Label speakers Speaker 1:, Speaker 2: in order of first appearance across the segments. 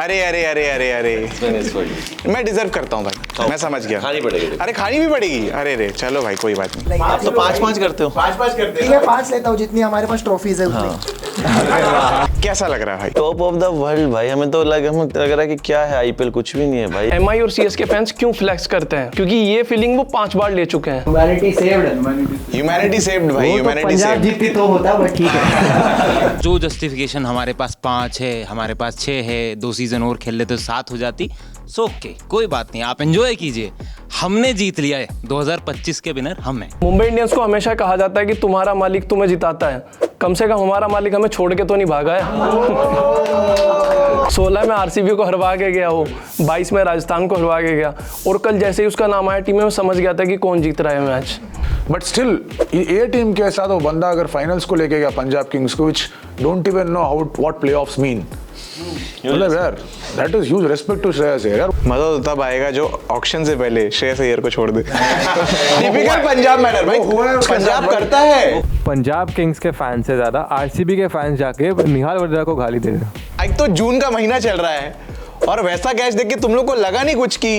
Speaker 1: अरे अरे अरे अरे अरे मैं डिजर्व करता हूँ भाई, मैं समझ गया।
Speaker 2: खानी पड़ेगी।
Speaker 1: अरे खानी भी पड़ेगी। अरे रे चलो भाई कोई बात नहीं।
Speaker 2: आप तो 5-5 करते हो।
Speaker 1: 5-5 करते
Speaker 3: ठीक है 5 लेता हूँ, जितनी हमारे पास ट्रॉफीज है उतनी।
Speaker 1: कैसा लग रहा है भाई?
Speaker 2: टॉप ऑफ द वर्ल्ड भाई, हमें लग रहा है कि क्या है, आईपीएल कुछ भी नहीं है भाई।
Speaker 4: एमआई और सीएसके फैंस क्यों फ्लेक्स करते हैं? क्योंकि ये फीलिंग वो 5 बार ले चुके हैं।
Speaker 3: ह्यूमैनिटी सेव्ड
Speaker 1: भाई, ह्यूमैनिटी
Speaker 3: पंजाब जीतती तो होता, बट ठीक है।
Speaker 5: जो जस्टिफिकेशन हमारे पास 5 है, हमारे पास 6 है, 2 सीजन और खेल लेते तो 7 हो जाती। सो ओके, कोई बात नहीं, आप एंजॉय कीजिए। हमने जीत लिया है, 2025 के विनर हम हैं।
Speaker 4: मुंबई इंडियंस को हमेशा कहा जाता है कि तुम्हारा मालिक तुम्हें जिताता है, कम से कम हमारा मालिक हमें छोड़ के तो नहीं भागा है। 16 में आरसीबी को हरवा के गया वो, 22 में राजस्थान को हरवा के गया, और कल जैसे ही उसका नाम आया टीम में समझ गया था कि कौन जीत रहा है मैच।
Speaker 6: बट स्टिल ये टीम के साथ वो बंदा अगर फाइनल्स को लेके गया पंजाब किंग्स को, which don't even know how what playoffs mean, मतलब यार that is huge respect to Shreyas यार।
Speaker 1: मजा तो तब आएगा जो ऑक्शन से पहले श्रेयस अय्यर को छोड़ दे। टिपिकल पंजाब मैटर भाई, पंजाब करता है।
Speaker 7: पंजाब किंग्स के फैन से ज्यादा आरसीबी के फैंस जाके निहाल वडेजा को गाली दे रहे हैं।
Speaker 1: एक तो जून का महीना चल रहा है और वैसा कैच देख के तुम लोग को लगा नहीं कुछ कि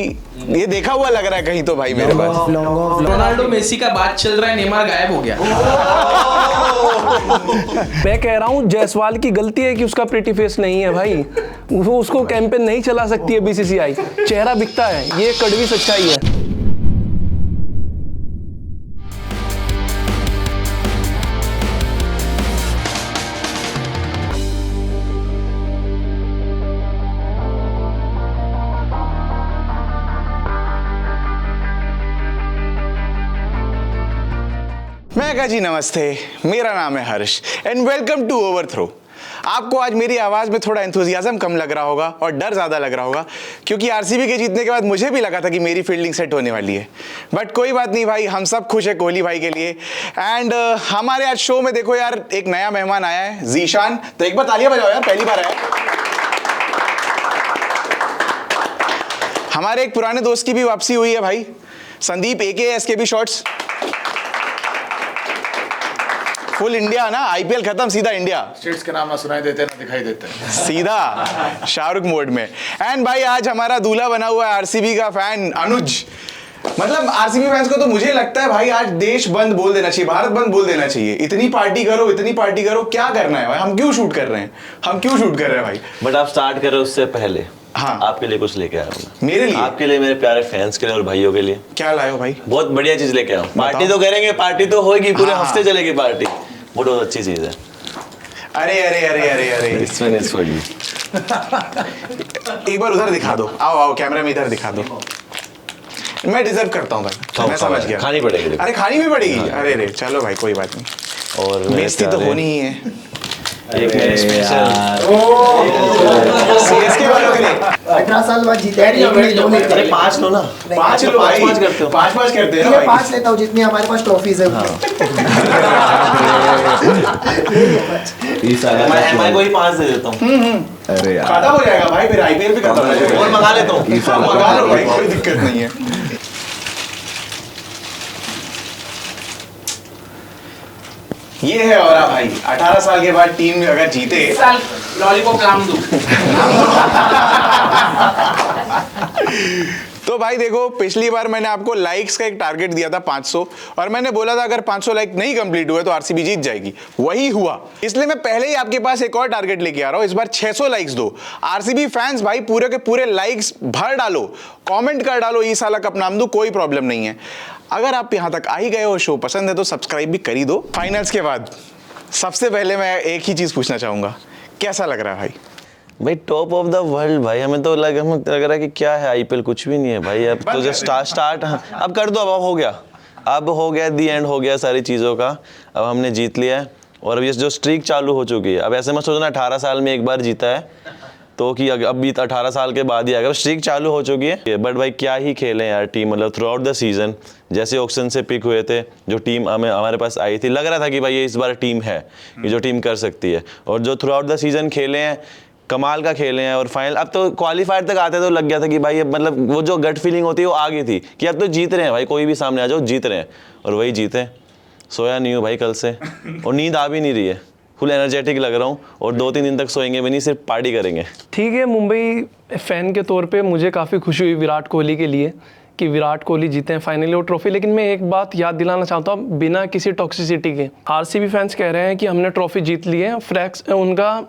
Speaker 1: ये देखा हुआ लग रहा है कहीं तो भाई मेरे पास।
Speaker 8: रोनाल्डो मेसी का बात चल रहा है, नेमार गायब हो गया।
Speaker 4: मैं कह रहा हूँ जायसवाल की गलती है कि उसका प्रिटी फेस नहीं है भाई, वो उसको कैंपेन नहीं चला सकती है बीसीसीआई, चेहरा बिकता है, ये कड़वी सच्चाई है।
Speaker 1: मैं कहा जी नमस्ते, मेरा नाम है हर्ष एंड वेलकम टू ओवरथ्रो। आपको आज मेरी आवाज़ में थोड़ा एंथुजियाज्म कम लग रहा होगा और डर ज़्यादा लग रहा होगा, क्योंकि आरसीबी के जीतने के बाद मुझे भी लगा था कि मेरी फील्डिंग सेट होने वाली है, बट कोई बात नहीं भाई, हम सब खुश है कोहली भाई के लिए। एंड हमारे आज शो में देखो यार एक नया मेहमान आया है, जीशान। तो एक बार तालियां बजाओ यार, पहली बार आया। हमारे एक पुराने दोस्त की भी वापसी हुई है भाई, Sandeep AKA SKB shots. Full India ना, आईपीएल खत्म, सीधा इंडिया।
Speaker 6: स्टेट्स के नाम ना सुनाई देते ना दिखाई देते,
Speaker 1: सीधा शाहरुख मोड में। एंड भाई आज हमारा दूल्हा बना हुआ है आरसीबी का फैन अनुज। मतलब आरसीबी फैंस को तो मुझे लगता है भाई आज देश बंद बोल देना चाहिए, भारत बंद बोल देना चाहिए। इतनी पार्टी करो, इतनी पार्टी करो, क्या करना है भाई? हम क्यों शूट कर रहे हैं, हम क्यों शूट कर रहे हैं भाई?
Speaker 2: बट आप स्टार्ट कर रहे हो उससे पहले,
Speaker 1: हाँ
Speaker 2: आपके लिए कुछ लेके आया हूँ।
Speaker 1: मेरे लिए?
Speaker 2: आपके लिए, मेरे प्यारे फैंस के लिए और भाइयों के लिए।
Speaker 1: क्या लाए हो भाई?
Speaker 2: बहुत बढ़िया चीज लेके आया हूँ। पार्टी तो करेंगे, पार्टी तो होगी, पूरे
Speaker 1: हाँ।
Speaker 2: हफ्ते चलेगी पार्टी, बहुत अच्छी चीज है।
Speaker 1: अरे अरे अरे अरे अरे एक बार उधर दिखा दो, आओ आओ कैमरा में इधर दिखा दो। मैं डिजर्व करता हूँ भाई, मैं समझ गया।
Speaker 2: खानी पड़ेगी।
Speaker 1: अरे खानी भी पड़ेगी। अरे रे चलो भाई कोई बात नहीं,
Speaker 2: और
Speaker 1: बेइज्जती तो होनी ही है।
Speaker 2: एक मेरे स्पेशल
Speaker 1: सीएसके वालों के लिए
Speaker 3: 18 साल बाद जीते हैं, एक नहीं 2
Speaker 2: अरे 5 लो ना,
Speaker 1: 5 लो भाई,
Speaker 2: 5 करते हो।
Speaker 1: 5-5 करते हैं
Speaker 3: ठीक
Speaker 1: ना
Speaker 3: है
Speaker 1: भाई।
Speaker 3: 5 लेता हूँ, जितनी हमारे पास ट्रॉफीज है उतनी।
Speaker 2: मैं एमआई को ही 5 दे देता हूँ।
Speaker 1: खत्म हो जाएगा भाई, फिर आईपीएल भी खत्म हो जाएगा।
Speaker 2: और मंगा लेता हूँ।
Speaker 1: मंगा लो भाई, कोई दिक्कत नहीं है। ये है और भाई 18 साल के बाद टीम अगर जीते,
Speaker 8: लॉलीपॉप नाम दो।
Speaker 1: तो भाई देखो पिछली बार मैंने आपको लाइक्स का एक टारगेट दिया था 500, और मैंने बोला था अगर 500 लाइक नहीं कंप्लीट हुए तो आरसीबी जीत जाएगी। वही हुआ, इसलिए मैं पहले ही आपके पास एक और टारगेट लेके आ रहा हूं। इस बार 600 लाइक्स दो। आरसीबी फैंस भाई पूरे के पूरे लाइक्स भर डालो, कमेंट कर डालो, ई साला कप नाम दो, कोई प्रॉब्लम नहीं है। अगर आप यहां तक आ ही गए हो, शो पसंद है तो सब्सक्राइब भी कर ही दो। फाइनल्स के बाद सबसे पहले मैं एक ही चीज पूछना चाहूंगा, कैसा लग रहा है भाई?
Speaker 2: भाई टॉप ऑफ द वर्ल्ड भाई, हमें लग रहा है कि क्या है, आईपीएल कुछ भी नहीं है भाई। अब तो जस्ट स्टार्ट अब कर दो, अब हो गया, अब हो गया, दी एंड हो गया सारी चीज़ों का। अब हमने जीत लिया है और अब ये जो स्ट्रीक चालू हो चुकी है, अब ऐसे मत सोचना 18 साल में एक बार जीता है तो कि अब भी 18 साल के बाद ही आएगा, स्ट्रीक चालू हो चुकी है। बट भाई क्या ही खेले यार टीम, मतलब थ्रू आउट द सीजन जैसे ऑक्शन से पिक हुए थे, जो टीम हमारे पास आई थी, लग रहा था कि भाई ये इस बार टीम है, ये जो टीम कर सकती है। और जो थ्रू आउट द सीजन खेले हैं, कमाल का खेले हैं। और फाइनल, अब तो क्वालिफायर तक आते तो लग गया था कि भाई मतलब वो जो गट फीलिंग होती है वो आ गई थी कि अब तो जीत रहे हैं भाई, कोई भी सामने आ जाओ जीत रहे हैं, और वही जीते। सोया नहीं हूँ भाई कल से, और नींद आ भी नहीं रही है, फुल एनर्जेटिक लग रहा हूँ और 2-3 दिन तक सोएंगे भी नहीं, सिर्फ पार्टी करेंगे।
Speaker 4: ठीक है, मुंबई फैन के तौर पे मुझे काफ़ी खुशी हुई विराट कोहली के लिए कि विराट कोहली जीते हैं फाइनली वो ट्रॉफी। लेकिन मैं एक बात याद दिलाना चाहता हूँ बिना किसी टॉक्सिसिटी के, आरसीबी फैंस कह रहे हैं कि हमने ट्रॉफी जीत ली है, उनका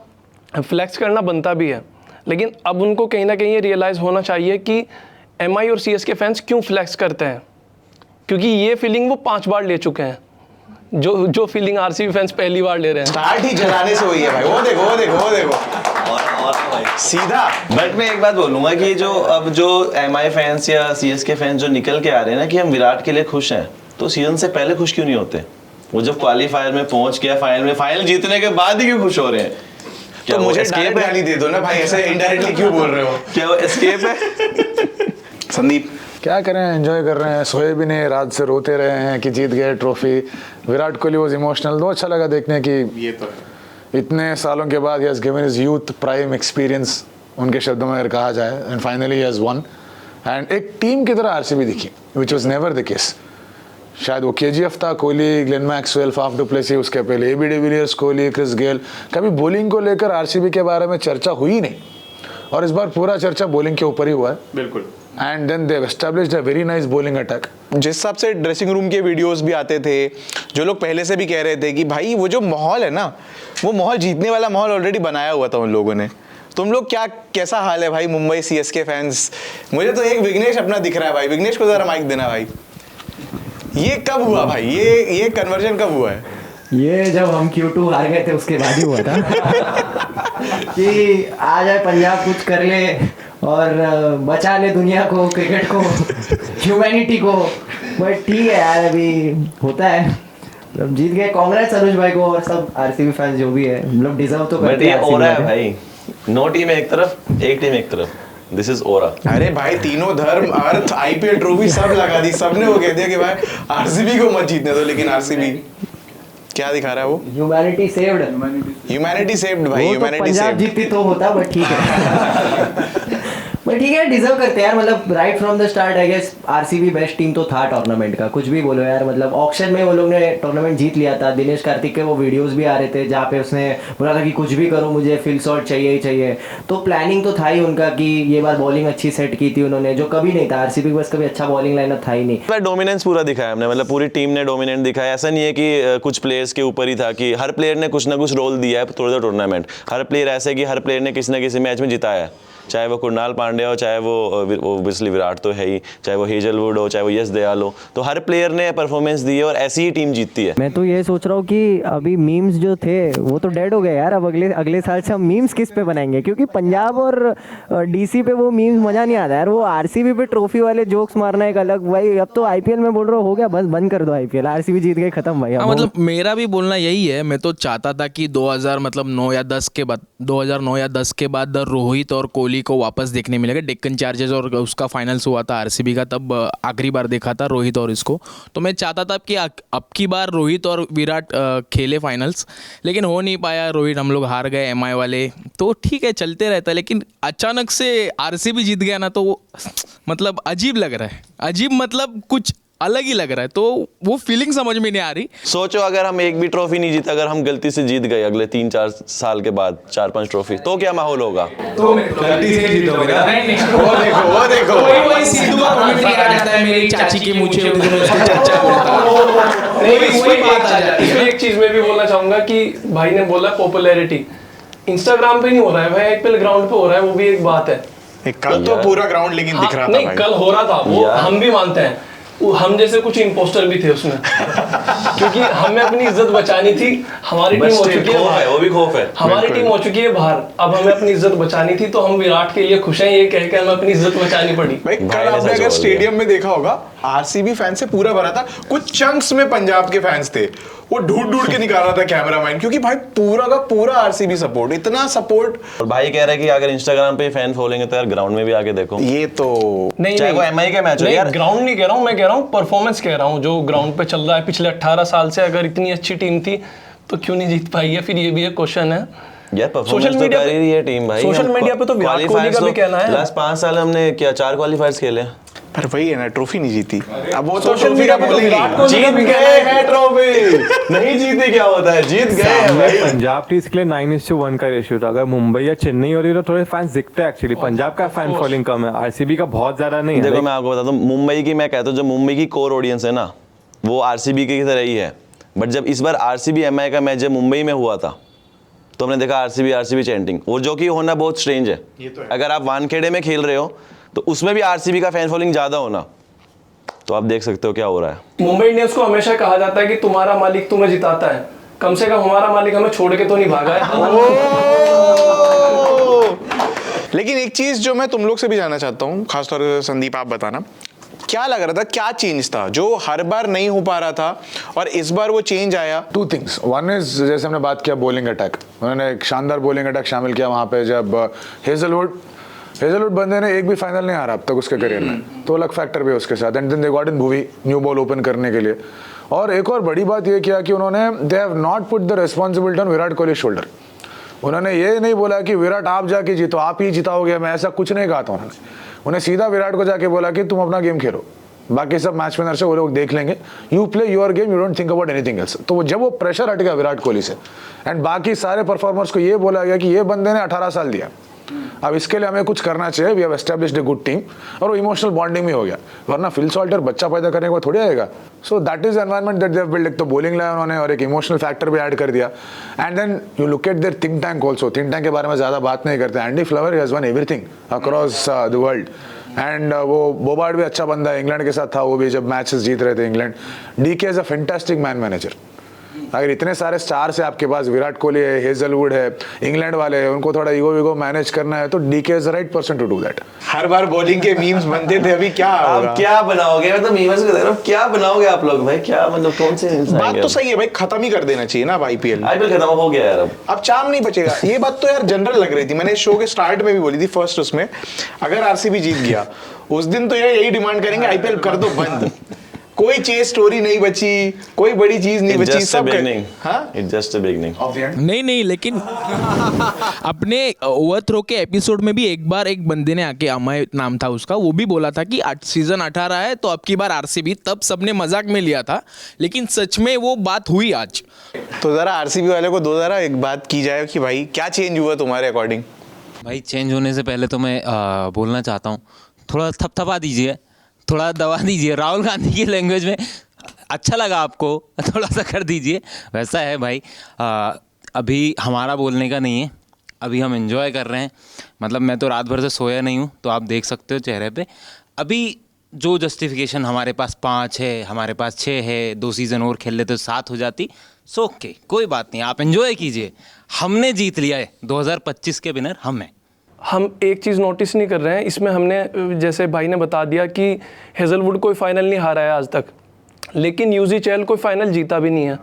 Speaker 4: फ्लैक्स करना बनता भी है, लेकिन अब उनको कहीं ना कहीं ये रियलाइज़ होना चाहिए कि एमआई और सीएसके फैंस क्यों फ्लैक्स करते हैं, क्योंकि ये फीलिंग वो 5 बार ले चुके हैं, जो फीलिंग आरसीबी फैंस पहली बार ले रहे हैं।
Speaker 1: स्टार्ट ही जलाने से हुई है भाई, वो देखो वो देखो वो देखो सीधा।
Speaker 2: बट मैं एक बात बोलूंगा कि जो एमआई फैंस या सीएसके फैंस जो निकल के आ रहे हैं ना कि हम विराट के लिए खुश हैं, तो सीजन से पहले खुश क्यों नहीं होते? वो जब क्वालिफायर में पहुंच गया, फाइनल जीतने के बाद ही क्यों खुश हो रहे हैं?
Speaker 1: तो मुझे एस्केप गाली दे दो ना भाई, ऐसे इनडायरेक्टली क्यों बोल रहे हो?
Speaker 2: क्या वो एस्केप है?
Speaker 1: संदीप
Speaker 6: क्या करें, एंजॉय कर रहे हैं, सोए भी नहीं, रात से रोते रहे हैं कि जीत गए trophy. Virat Kohli was emotional, तो अच्छा लगा देखने की
Speaker 1: ये तो
Speaker 6: इतने सालों के बाद he has given his youth prime experience, उनके शब्दों में अगर कहा जाए, and finally he has won. And एक टीम की तरह आरसीबी दिखी, which was never the case. शायद वो केजीएफ था, Kohli, Glenn Maxwell, Faf du Plessis, उसके पहले AB de Villiers, Kohli, Chris Gayle, कभी बॉलिंग को लेकर आरसीबी के बारे में चर्चा हुई नहीं, और इस बार पूरा चर्चा बॉलिंग के ऊपर ही हुआ है।
Speaker 1: बिल्कुल।
Speaker 6: And then they have established a very nice bowling attack.
Speaker 1: जिस हिसाब से ड्रेसिंग रूम के वीडियोस भी आते थे, जो लोग पहले से भी कह रहे थे कि भाई वो जो माहौल है ना, वो माहौल जीतने वाला माहौल ऑलरेडी बनाया हुआ था उन लोगों ने। तुम लोग क्या, कैसा हाल है भाई मुंबई सीएसके फैंस? मुझे तो एक विघ्नेश अपना दिख रहा है भाई, विघ्नेश को जरा माइक देना भाई। ये कब हुआ भाई, ये कन्वर्जन कब हुआ है?
Speaker 9: ये जब हम Q2 हार गए थे उसके बाद ही हुआ था कि आ जाए पंजाब, कुछ कर ले और बचा ले दुनिया को, क्रिकेट को, ह्यूमैनिटी को। बट ठीक है यार, अभी होता है, मतलब जीत गए। कांग्रेस अनुज भाई को और सब आरसीबी फैंस जो भी है, मतलब डिजर्व तो करते हैं।
Speaker 2: हो रहा है भाई, नो टीम एक तरफ, एक टीम एक तरफ, दिस इज ओरा।
Speaker 1: अरे भाई तीनों धर्म, अर्थ, आईपीएल ट्रॉफी सब लगा दी, सबने वो कह दिया कि भाई आरसीबी को मत जीतने दो, लेकिन आरसीबी क्या दिखा रहा है वो?
Speaker 9: ह्यूमैनिटी सेव्ड,
Speaker 1: ह्यूमैनिटी सेव्ड भाई, ह्यूमैनिटी
Speaker 9: पंजाब
Speaker 1: सेव्ड।
Speaker 9: जीतती तो होता, बट ठीक है बट ठीक है, डिजर्व करते हैं यार। मतलब right from the start I guess RCB best team तो था टूर्नामेंट का, कुछ भी बोलो यार। मतलब ऑक्शन में वो लोग ने टूर्नामेंट जीत लिया था। दिनेश कार्तिक के वो वीडियोस भी आ रहे थे जहाँ पे उसने बोला था कि कुछ भी करो मुझे फील्ड शॉट चाहिए ही चाहिए। तो प्लानिंग तो था ही उनका कि ये बार बॉलिंग अच्छी सेट की थी उन्होंने, जो कभी नहीं था आरसीबी के पास, कभी अच्छा बॉलिंग लाइनअप था ही नहीं।
Speaker 2: डोमिनेंस पूरा दिखाया हमने, मतलब पूरी टीम ने डोमिनेंट दिखाया। ऐसा नहीं है कि कुछ प्लेयर्स के ऊपर ही था, कि हर प्लेयर ने कुछ ना कुछ रोल दिया है through the tournament. Her player ऐसे कि हर प्लेयर ने किसी ना किसी मैच में जिताया है, चाहे वो कुणाल पांड्या हो, चाहे वो ऑब्वियसली विराट तो है ही, चाहे वो हेजलवुड हो, चाहे वो यश दयाल हो, तो हर प्लेयर ने परफॉर्मेंस दी है और ऐसी ही टीम जीतती है।
Speaker 9: मैं तो ये सोच रहा हूँ कि अभी मीम्स जो थे वो तो डेड हो गए यार। अब अगले साल से हम मीम्स किस पे बनाएंगे, क्योंकि पंजाब और डीसी पे वो मीम्स मजा नहीं आता यार। वो आरसीबी पे ट्रॉफी वाले जोक्स मारना एक अलग भाई। अब तो आईपीएल में बोल रहा हो गया, बस बंद कर दो आईपीएल, आरसीबी जीत गए, खत्म भाई।
Speaker 8: मतलब मेरा भी बोलना यही है। मैं तो चाहता था कि 2009 या 10 के बाद रोहित और कोहली को वापस देखने मिलेगा। डेक्कन चार्जर्स और उसका फाइनल्स हुआ था आरसीबी का, तब आखिरी बार देखा था रोहित और इसको। तो मैं चाहता था कि अब की बार रोहित और विराट खेले फाइनल्स, लेकिन हो नहीं पाया। रोहित हम लोग हार गए एमआई वाले, तो ठीक है चलते रहता है। लेकिन अचानक से आरसीबी जीत गया ना, तो मतलब अजीब लग रहा है। अजीब मतलब कुछ अलग ही लग रहा है, तो वो फीलिंग समझ में नहीं आ रही।
Speaker 2: सोचो अगर हम एक भी ट्रॉफी नहीं जीता, अगर हम गलती से जीत गए अगले 3-4 साल के बाद 4-5 ट्रॉफी, तो क्या माहौल होगा?
Speaker 8: तो गलती से जीतोगे ना? नहीं
Speaker 1: वो देखो
Speaker 8: वही सिद्धू का कमेंट्री आ जाता है, मेरी चाची की मूछें होती है, उसकी चर्चा करता है। वही बात आ जाती है।
Speaker 4: इसमें एक चीज मैं भी बोलना चाहूंगा कि भाई ने बोला पॉपुलैरिटी इंस्टाग्राम पे नहीं हो रहा है भाई, आईपीएल ग्राउंड पे हो रहा है, वो भी एक बात है।
Speaker 1: कल तो पूरा ग्राउंड लेकिन दिख रहा था
Speaker 4: नहीं
Speaker 1: भाई।
Speaker 4: कल हो रहा था वो, हम भी मानते हैं। हम जैसे कुछ इंपोस्टर भी थे उसमें क्योंकि हमें अपनी इज्जत बचानी थी। हमारी टीम हो चुकी है,
Speaker 2: वो भी खौफ है।
Speaker 4: हमारी टीम हो चुकी है बाहर, अब हमें अपनी इज्जत बचानी थी, तो हम विराट के लिए खुश हैं। ये कह के हमें अपनी इज्जत बचानी पड़ी।
Speaker 1: भाई कल आपने अगर स्टेडियम में देखा होगा, आरसीबी फैन से पूरा भरा था। कुछ चंक्स में पंजाब के फैंस थे, वो ढूंढ के निकाल रहा था कैमरामैन, क्योंकि भाई पूरा का पूरा आरसीबी सपोर्ट, इतना सपोर्ट।
Speaker 2: और भाई कह रहा है कि अगर इंस्टाग्राम पे फैन फॉलोइंग है तो यार ग्राउंड में भी आके देखो।
Speaker 1: ये तो
Speaker 4: नहीं,
Speaker 2: चाहे वो एमआई का मैच हो यार।
Speaker 4: ग्राउंड नहीं कह रहा हूँ मैं, कह रहा हूँ परफॉर्मेंस कह रहा हूँ। जो ग्राउंड पे चल रहा है पिछले 18 साल से, अगर इतनी अच्छी टीम थी तो क्यों नहीं जीत पाई है? फिर ये भी एक क्वेश्चन है।
Speaker 2: यार परफॉर्मेंस तो कर रही है टीम भाई।
Speaker 4: सोशल मीडिया पे तो विराट कोहली का भी कहना है।
Speaker 2: लास्ट 5 साल हमने क्या 4 क्वालीफायर्स खेले,
Speaker 1: पर वही है ना, ट्रॉफी नहीं जीती। अब वो तो
Speaker 4: सोशल
Speaker 1: ट्रॉफी
Speaker 4: मीडिया
Speaker 1: का
Speaker 4: पे तो
Speaker 1: बोलेंगे
Speaker 4: विराट
Speaker 1: ही।
Speaker 4: कोहली
Speaker 2: जीत गए हैं ट्रॉफी, नहीं जीते क्या होता है, जीत गए हैं भाई।
Speaker 7: पंजाब टीम के लिए 9:1 का रेशियो था। अगर मुंबई या चेन्नई हो रही तो थोड़े फैंस दिखते हैं एक्चुअली। पंजाब का फैन फॉलोइंग कम है, आरसीबी का बहुत ज्यादा नहीं है।
Speaker 2: देखो मैं आपको बताता हूँ, मुंबई की मैं कहता हूँ, जो मुंबई की कोर ऑडियंस है ना, वो आरसीबी की तरह ही है। बट जब इस बार आरसीबी एमआई का मैच जब मुंबई में हुआ था, तो हमने देखा आरसीबी चैंटिंग, और जो कि होना बहुत स्ट्रेंज है। अगर आप वानखेड़े में खेल रहे हो तो उसमें भी आरसीबी का फैन फॉलोइंग ज्यादा होना, तो आप देख सकते हो क्या हो रहा है।
Speaker 4: मुंबई इंडियंस को हमेशा कहा जाता है कि तुम्हारा मालिक तुम्हें जिताता है, कम से कम हमारा मालिक हमें छोड़ के तो नहीं भागा है।
Speaker 1: लेकिन एक चीज जो मैं तुम लोग से भी जानना चाहता हूँ, खासतौर से संदीप आप बताना, क्या लग रहा था, क्या चेंज था जो हर बार नहीं हो पा रहा था और इस बार वो चेंज आया?
Speaker 6: 2 थिंग्स। वन इज, जैसे हमने बात किया बॉलिंग अटैक, उन्होंने एक शानदार बॉलिंग अटैक शामिल किया वहाँ पे। जब हेजलवुड बंदे ने एक भी फाइनल नहीं हारा अब तक उसके करियर में, तो अलग फैक्टर भी है उसके साथ। And then they got in Bhuvi new ball open करने के लिए। और एक और बड़ी बात ये किया कि उन्होंने they have not put the responsibility on Virat Kohli shoulder. उन्होंने ये नहीं बोला कि विराट आप जाके जीतो, आप ही जिताओगे, मैं ऐसा कुछ नहीं कहा था उन्हें सीधा विराट को जाके बोला कि तुम अपना गेम खेलो, बाकी सब मैच विनर से वो लोग देख लेंगे, you play your game, you don't think about anything else. तो जब वो प्रेशर हट गया विराट कोहली से, एंड बाकी सारे परफॉर्मर्स को ये बोला गया कि ये बंदे ने 18 साल दिया, अब इसके लिए हमें कुछ करना चाहिए, we have established a good team, और वो इमोशनल बॉन्डिंग भी हो गया। वरना फिल सॉल्टर बच्चा पैदा करने के बाद थोड़ी आएगा। So that is environment that they have build. एक तो बॉलिंग लाया उन्होंने और एक इमोशनल फैक्टर भी ऐड कर दिया। And then you look at their think tank also. Think tank के बारे में ज्यादा बात नहीं करते। Andy Flower has won everything across the world. And वो बोबार्ड भी अच्छा बंदा है, इंग्लैंड के साथ था वो भी जब मैचेस जीत रहे थे England. DK is a fantastic man manager. अगर इतने सारे स्टार्स है आपके पास, विराट कोहली है, हेजलवुड है, इंग्लैंड वाले हैं, उनको थोड़ा ईगो मैनेज करना है, तो DK is the right person to do that.
Speaker 1: हर बार बॉलिंग के मीम्स बनते थे, अभी क्या
Speaker 2: आप
Speaker 1: होगा?
Speaker 2: क्या बनाओगे, मैं तो मीम्स को देख रहा हूँ, क्या बनाओगे आप लोग भाई, क्या मतलब कौन से
Speaker 1: बात तो सही है भाई, खत्म ही कर देना चाहिए ना अब आईपीएल
Speaker 2: खत्म हो गया यार।
Speaker 1: अब चार्म नहीं बचेगा। ये बात तो यार जनरल लग रही थी, मैंने शो के स्टार्ट में भी बोली थी, फर्स्ट उसमें, अगर आरसीबी जीत गया उस दिन तो यार यही डिमांड करेंगे, आईपीएल कर दो बंद। कोई चेस स्टोरी नहीं बची, कोई बड़ी चीज नहीं बची, सब
Speaker 2: इट्स जस्ट अ बिगिनिंग।
Speaker 8: नहीं लेकिन अपने ओवरथ्रो के एपिसोड में भी एक बार एक बंदे ने आके, अमय नाम था उसका, वो भी बोला था कि सीजन 18 है तो अब की बार आरसीबी, तब सबने मजाक में लिया था, लेकिन सच में वो बात हुई आज।
Speaker 1: तो जरा आरसीबी वाले को दो जरा एक बात की जाए कि भाई क्या चेंज हुआ तुम्हारे अकॉर्डिंग?
Speaker 5: भाई चेंज होने से पहले तो मैं बोलना चाहता हूँ, थोड़ा थपथपा दीजिए, थोड़ा दबा दीजिए, राहुल गांधी की लैंग्वेज में। अच्छा लगा आपको, थोड़ा सा कर दीजिए। वैसा है भाई, अभी हमारा बोलने का नहीं है, अभी हम एंजॉय कर रहे हैं। मतलब मैं तो रात भर से सोया नहीं हूँ, तो आप देख सकते हो चेहरे पे। अभी जो जस्टिफिकेशन हमारे पास 5 है, हमारे पास 6 है, 2 सीज़न और खेल लेते तो 7 हो जाती, सो ओके, कोई बात नहीं, आप एंजॉय कीजिए। हमने जीत लिया है, 2025 के विनर हम हैं।
Speaker 4: हम एक चीज़ नोटिस नहीं कर रहे हैं इसमें, हमने जैसे भाई ने बता दिया कि हेजलवुड कोई फाइनल नहीं हारा है आज तक, लेकिन यूजी चहल कोई फाइनल जीता भी नहीं है।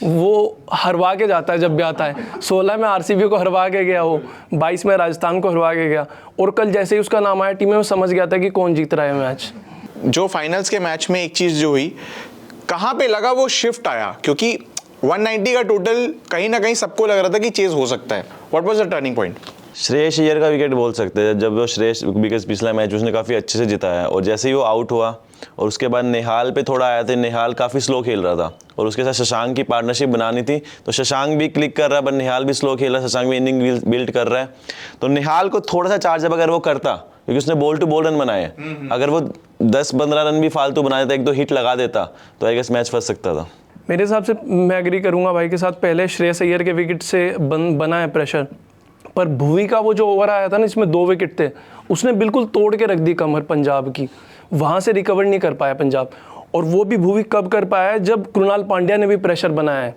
Speaker 4: वो हरवा के जाता है जब भी आता है। 16 में आरसीबी को हरवा के गया, वो 22 में राजस्थान को हरवा के गया, और कल जैसे ही उसका नाम आया टीम में, वो समझ गया था कि कौन जीत रहा है मैच।
Speaker 1: जो फाइनल्स के मैच में एक चीज जो हुई, कहाँ पे लगा वो शिफ्ट आया, क्योंकि 190 का टोटल कहीं ना कहीं सबको लग रहा था कि चेज हो सकता है। What was the turning point?
Speaker 2: Shreyas Iyer का विकेट बोल सकते हैं। जब वो श्रेयस, बिकॉज पिछला मैच उसने काफ़ी अच्छे से जिताया, और जैसे ही वो आउट हुआ और उसके बाद निहाल पे थोड़ा आया था, निहाल काफ़ी स्लो खेल रहा था, और उसके साथ शशांक की पार्टनरशिप बनानी थी, तो शशांक भी क्लिक कर रहा है, पर निहाल भी स्लो खेल रहा है, शशांक भी इनिंग बिल्ड कर रहा है। तो निहाल को थोड़ा सा चार्जअप अगर वो करता, क्योंकि उसने बॉल टू बॉल रन बनाए, अगर वो 10-15 रन भी फालतू बना देता, 1-2 हिट लगा देता, तो आई गेस मैच फंस सकता था।
Speaker 4: मेरे हिसाब से मैं एग्री करूंगा भाई के साथ, पहले श्रेयस अय्यर के विकेट से बना है प्रेशर, पर भुवी का वो जो ओवर आया था ना, इसमें 2 विकेट थे, उसने बिल्कुल तोड़ के रख दी कमर पंजाब की, वहाँ से रिकवर नहीं कर पाया पंजाब। और वो भी भुवी कब कर पाया है, जब कृणाल पांड्या ने भी प्रेशर बनाया है।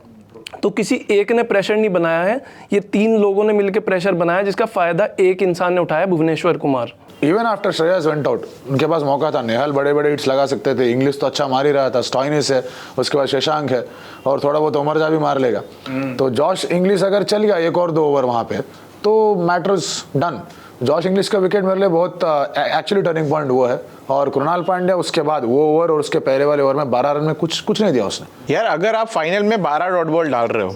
Speaker 4: तो किसी एक ने प्रेशर नहीं बनाया है, ये 3 लोगों ने मिलकर प्रेशर बनाया, जिसका फ़ायदा एक इंसान ने उठाया, Bhuvneshwar Kumar.
Speaker 6: Even after Shreyas went out, उनके पास मौका था, नेहाल बड़े बड़े हिट्स लगा सकते थे, इंग्लिश तो अच्छा मार ही रहा था, स्टॉइनिस है, उसके बाद शशांक है, और थोड़ा बहुत उमरजा भी मार लेगा। तो जॉश इंग्लिश अगर चल गया 1 और 2 ओवर वहाँ पे, तो मैटर्स डन। जॉश इंग्लिश का विकेट मेरे लिए बहुत एक्चुअली टर्निंग पॉइंट हुआ है, और कृणाल पांड्या उसके बाद वो ओवर और उसके पहले वाले ओवर में 12 रन में कुछ नहीं दिया उसने।
Speaker 1: यार अगर आप फाइनल में 12 डॉट बॉल डाल रहे हो,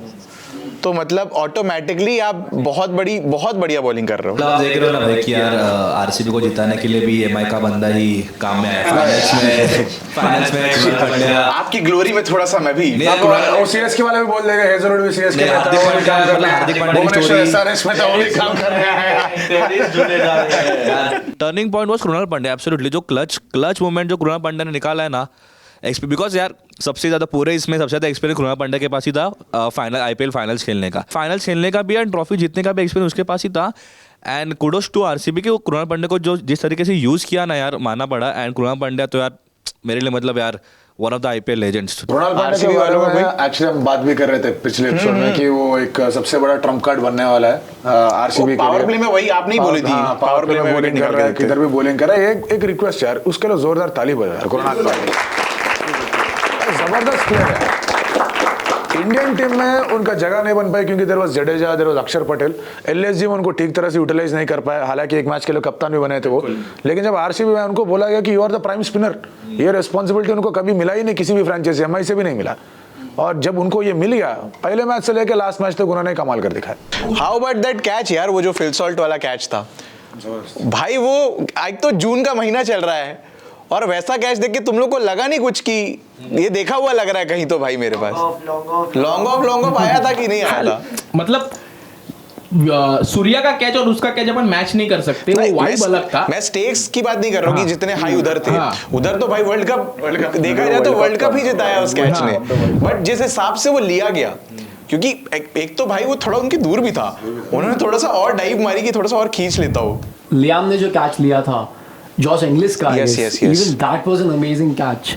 Speaker 1: तो मतलब ऑटोमेटिकली आप बहुत बढ़िया बॉलिंग कर रहे हो।
Speaker 10: आप देख रहे हो ना भाई कि यार आरसीबी को जिताने के लिए भी एमआई का बंदा ही काम में आया फाइनल्स में कृणाल पांड्या।
Speaker 1: आपकी ग्लोरी में थोड़ा सा मैं भी
Speaker 6: वो सीएसके वाले भी बोल देगा, हेजलवुड भी सीएसके में था, वो भी काम कर रहा है, भुवनेश्वर एसआरएच में था, वो भी काम कर रहा है।
Speaker 10: Turning point was Krunal Pandya absolutely. जो क्लच मोमेंट जो कृणाल पांड्या ने निकाला है ना, बिकॉज यार सबसे ज़्यादा पूरे इसमें सबसे ज़्यादा एक्सपीरियंस कृणाल पांड्या के पास ही था फाइनल आईपीएल फाइनल्स खेलने का भी एंड ट्रॉफी जीतने का भी एक्सपीरियंस उसके पास ही था। एंड कुडोस टू आरसीबी के वो कृणाल पांड्या को जो जिस तरीके से यूज़ किया ना यार, मानना पड़ा। एंड कृणाल पांड्या तो यार मेरे लिए मतलब यार one of the IPL legends.
Speaker 6: Krunal Pandya के बारे में एक्चुअली हम बात भी कर रहे थे पिछले एपिसोड में कि वो एक सबसे बड़ा ट्रम्प कार्ड बनने वाला है आरसीबी के लिए।
Speaker 1: पावर प्ले में वही आपने ही बोली थी,
Speaker 6: पावर प्ले में बॉलिंग कर रहा है, किधर भी बॉलिंग कर रहा है। एक रिक्वेस्ट यार, उसके लिए जोरदार ताली बजा कृणाल पांड्या, जबरदस्त प्लेयर है। इंडियन टीम में उनका जगह नहीं बन पाई क्योंकि there was Jadeja, there was Axar Patel. LSG में उनको ठीक तरह से यूटिलाइज नहीं कर पाए, हालांकि एक मैच के लिए कप्तान भी बने थे वो। लेकिन जब आरसीबी में उनको बोला गया कि you are the prime spinner, ये रिस्पॉन्सिबिलिटी उनको कभी मिला ही नहीं, किसी भी फ्रेंचाइजी एमआई से भी नहीं मिला। और जब उनको ये मिल गया, पहले मैच से लेकर लास्ट मैच तक उन्होंने कमाल कर दिखाया।
Speaker 1: हाउ अबाउट दैट कैच यार, वो जो फिल सॉल्ट वाला कैच था भाई, वो आज तो जून का महीना चल रहा है और वैसा कैच देख के तुम लोग को लगा नहीं कुछ कि ये देखा हुआ लग रहा है कहीं तो भाई मेरे पास। लॉन्ग ऑफ आया था कि नहीं आया था?
Speaker 8: मतलब सूर्या का कैच और उसका कैच अपन मैच नहीं कर सकते, वो वाइब अलग था।
Speaker 1: मैं स्टेक्स की बात नहीं कर रहा हूँ कि जितने हाई उधर थे, उधर तो भाई वर्ल्ड कप देखा जाए तो वर्ल्ड कप ही जिताया उस कैच ने। बट जिस हिसाब से वो लिया गया, क्योंकि एक तो भाई वो थोड़ा उनके दूर भी था, उन्होंने थोड़ा सा और डाइव मारी कि थोड़ा सा और खींच लेता हो।
Speaker 11: लियाम ने जो कैच लिया था Josh Inglis का, even that was an amazing catch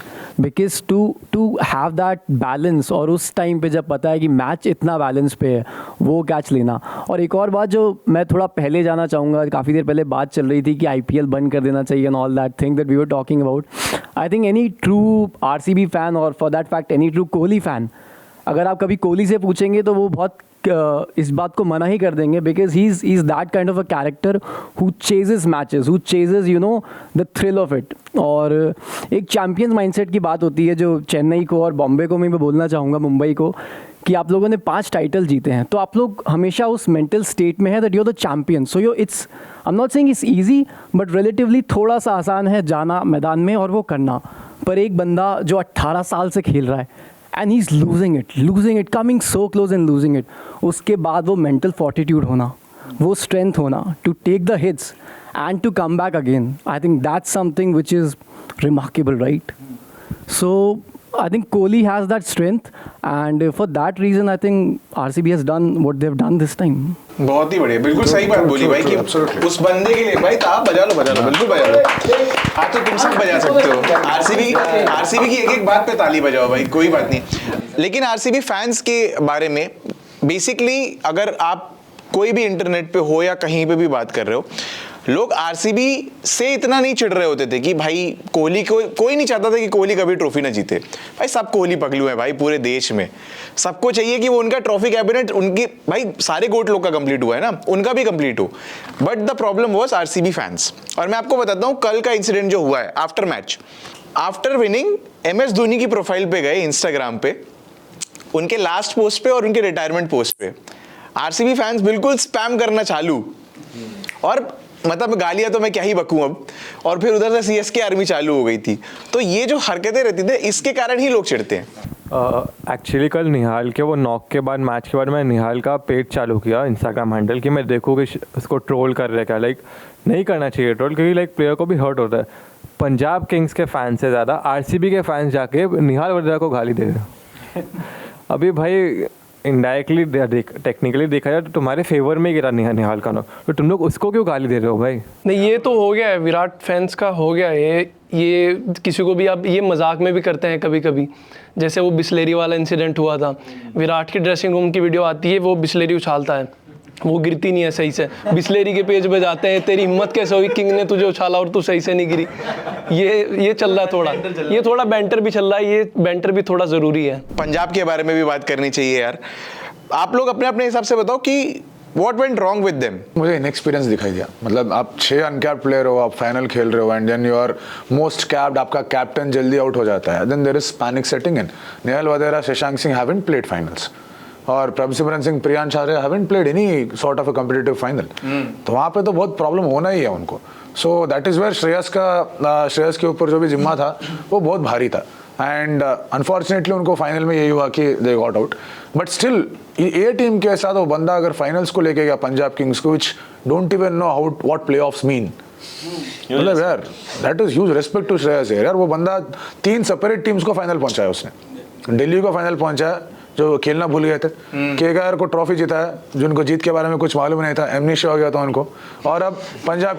Speaker 11: because to have that balance, और उस टाइम पे जब पता है कि मैच इतना बैलेंस पे है, वो कैच लेना। और एक और बात जो मैं थोड़ा पहले जाना चाहूँगा, काफ़ी देर पहले बात चल रही थी कि आईपीएल बंद कर देना चाहिए and all that thing that we were talking about. I think any true RCB fan और for that fact any true Kohli fan, अगर आप कभी कोहली से पूछेंगे तो वो बहुत इस बात को मना ही कर देंगे because he is that kind of a character who ceases matches, who ceases you know the thrill of it. और एक चैम्पियंस माइंडसेट की बात होती है जो चेन्नई को और बॉम्बे को मैं बोलना चाहूँगा, मुंबई को, कि आप लोगों ने 5 टाइटल जीते हैं, तो आप लोग हमेशा उस मेंटल स्टेट में है that you are the champion. So yo it's, I am not saying it's easy, but relatively थोड़ा सा आसान है जाना मैदान में और वो करना। पर एक बंदा जो 18 साल से खेल रहा है and he's losing it, coming so close and losing it, उसके बाद वो mental fortitude होना, वो strength होना to take the hits and to come back again, I think that's something which is remarkable, right? So I think Kohli has that strength and for that reason I think RCB has done what they've done this time.
Speaker 1: बहुत ही बढ़िया, बिल्कुल सही बात बोली भाई कि उस बंदे के लिए भाई आप बजा लो, बिल्कुल बजा लो। आप तो तुम सब बजा सकते हो। आरसीबी की एक बात पे ताली बजाओ भाई, कोई बात नहीं। लेकिन आरसीबी फैंस के बारे में बेसिकली अगर आप कोई भी इंटरनेट पे हो या कहीं पे भी बात कर रहे हो, लोग आरसीबी से इतना नहीं चिढ़ रहे होते थे कि भाई कोहली को, कोई नहीं चाहता था कि कोहली कभी ट्रॉफी ना जीते। भाई सब कोहली पगलू है भाई पूरे देश में, सबको चाहिए कि वो उनका ट्रॉफी कैबिनेट उनकी भाई सारे गोट लोग का कंप्लीट हुआ है ना, उनका भी कंप्लीट हो। But the problem was RCB fans. और मैं आपको बताता हूँ कल का इंसिडेंट जो हुआ है after match, after winning MS Dhoni की प्रोफाइल पे गए इंस्टाग्राम पे, उनके लास्ट पोस्ट पे और उनके रिटायरमेंट पोस्ट पे आरसीबी फैंस बिल्कुल स्पैम करना चालू, और मतलब गालियां तो मैं क्या ही बकूं अब। और फिर उधर से सीएसके आर्मी चालू हो गई थी। तो ये जो हरकतें रहती थी इसके कारण ही लोग चिढ़ते हैं।
Speaker 7: एक्चुअली कल निहाल के वो नॉक के बाद, मैच के बाद मैं निहाल का पेज चालू किया इंस्टाग्राम हैंडल कि मैं देखूँ कि उसको ट्रोल कर रहे क्या। लाइक नहीं करना चाहिए ट्रोल, क्योंकि लाइक प्लेयर को भी हर्ट होता है। पंजाब किंग्स के फैन से ज़्यादा आरसीबी के फैंस जाके निहाल वडेजा को गाली दे रहे। अभी भाई इनडायरेक्टली टेक्निकली देखा जाए तो तुम्हारे फेवर में गिरा निहाल का नाम, तो तुम लोग उसको क्यों गाली दे रहे हो भाई?
Speaker 4: नहीं, ये तो हो गया है, विराट फैंस का हो गया है ये किसी को भी आप ये मजाक में भी करते हैं कभी कभी। जैसे वो बिस्लेरी वाला इंसिडेंट हुआ था, विराट की ड्रेसिंग रूम की वीडियो आती है, वो बिस्लेरी उछालता है, वो गिरती नहीं है सही से, बिस्लेरी के पेज पे जाते हैं, तेरी हिम्मत कैसे हुई, किंग ने तुझे उछाला और तू सही से नहीं गिरी। ये चल रहा है थोड़ा, ये थोड़ा बैंटर भी चल रहा है, ये बैंटर भी थोड़ा ज़रूरी है।
Speaker 1: पंजाब के बारे में भी बात करनी चाहिए यार। आप लोग अपने अपने हिसाब से बताओ कि What went wrong with them?
Speaker 6: मुझे इनएक्सपीरियंस दिखाई दिया। मतलब आप 6 अनकैप्ड प्लेयर हो, आप फाइनल खेल रहे हो and then you are most capped, आपका कैप्टन जल्दी आउट हो जाता है, then there is panic setting in. Nehal वगैरह, Shashank Singh haven't played finals, और Prabhsimran Singh, Priyansh Arya haven't played any sort of a competitive final, तो वहाँ पे तो बहुत प्रॉब्लम होना ही है उनको. So that is where Shreyas के ऊपर जो भी जिम्मा था वो बहुत भारी था. एंड अनफॉर्चुनेटली उनको फाइनल में यही हुआ कि they got out. But still ये टीम के साथ वो बंदा अगर फाइनल्स को लेके गया पंजाब किंग्स को, which don't even know how what play offs mean, मतलब यार that is huge respect to Shreyas यार. वो बंदा 3 सेपरेट टीम्स को फाइनल पहुंचाया उसने. दिल्ली को फाइनल पहुंचाया जो खेलना भूल गए थे, केकेआर को ट्रॉफी जिताया जिनको जीत के बारे में कुछ मालूम नहीं था, एमनीशिया हो गया था उनको. और अब पंजाब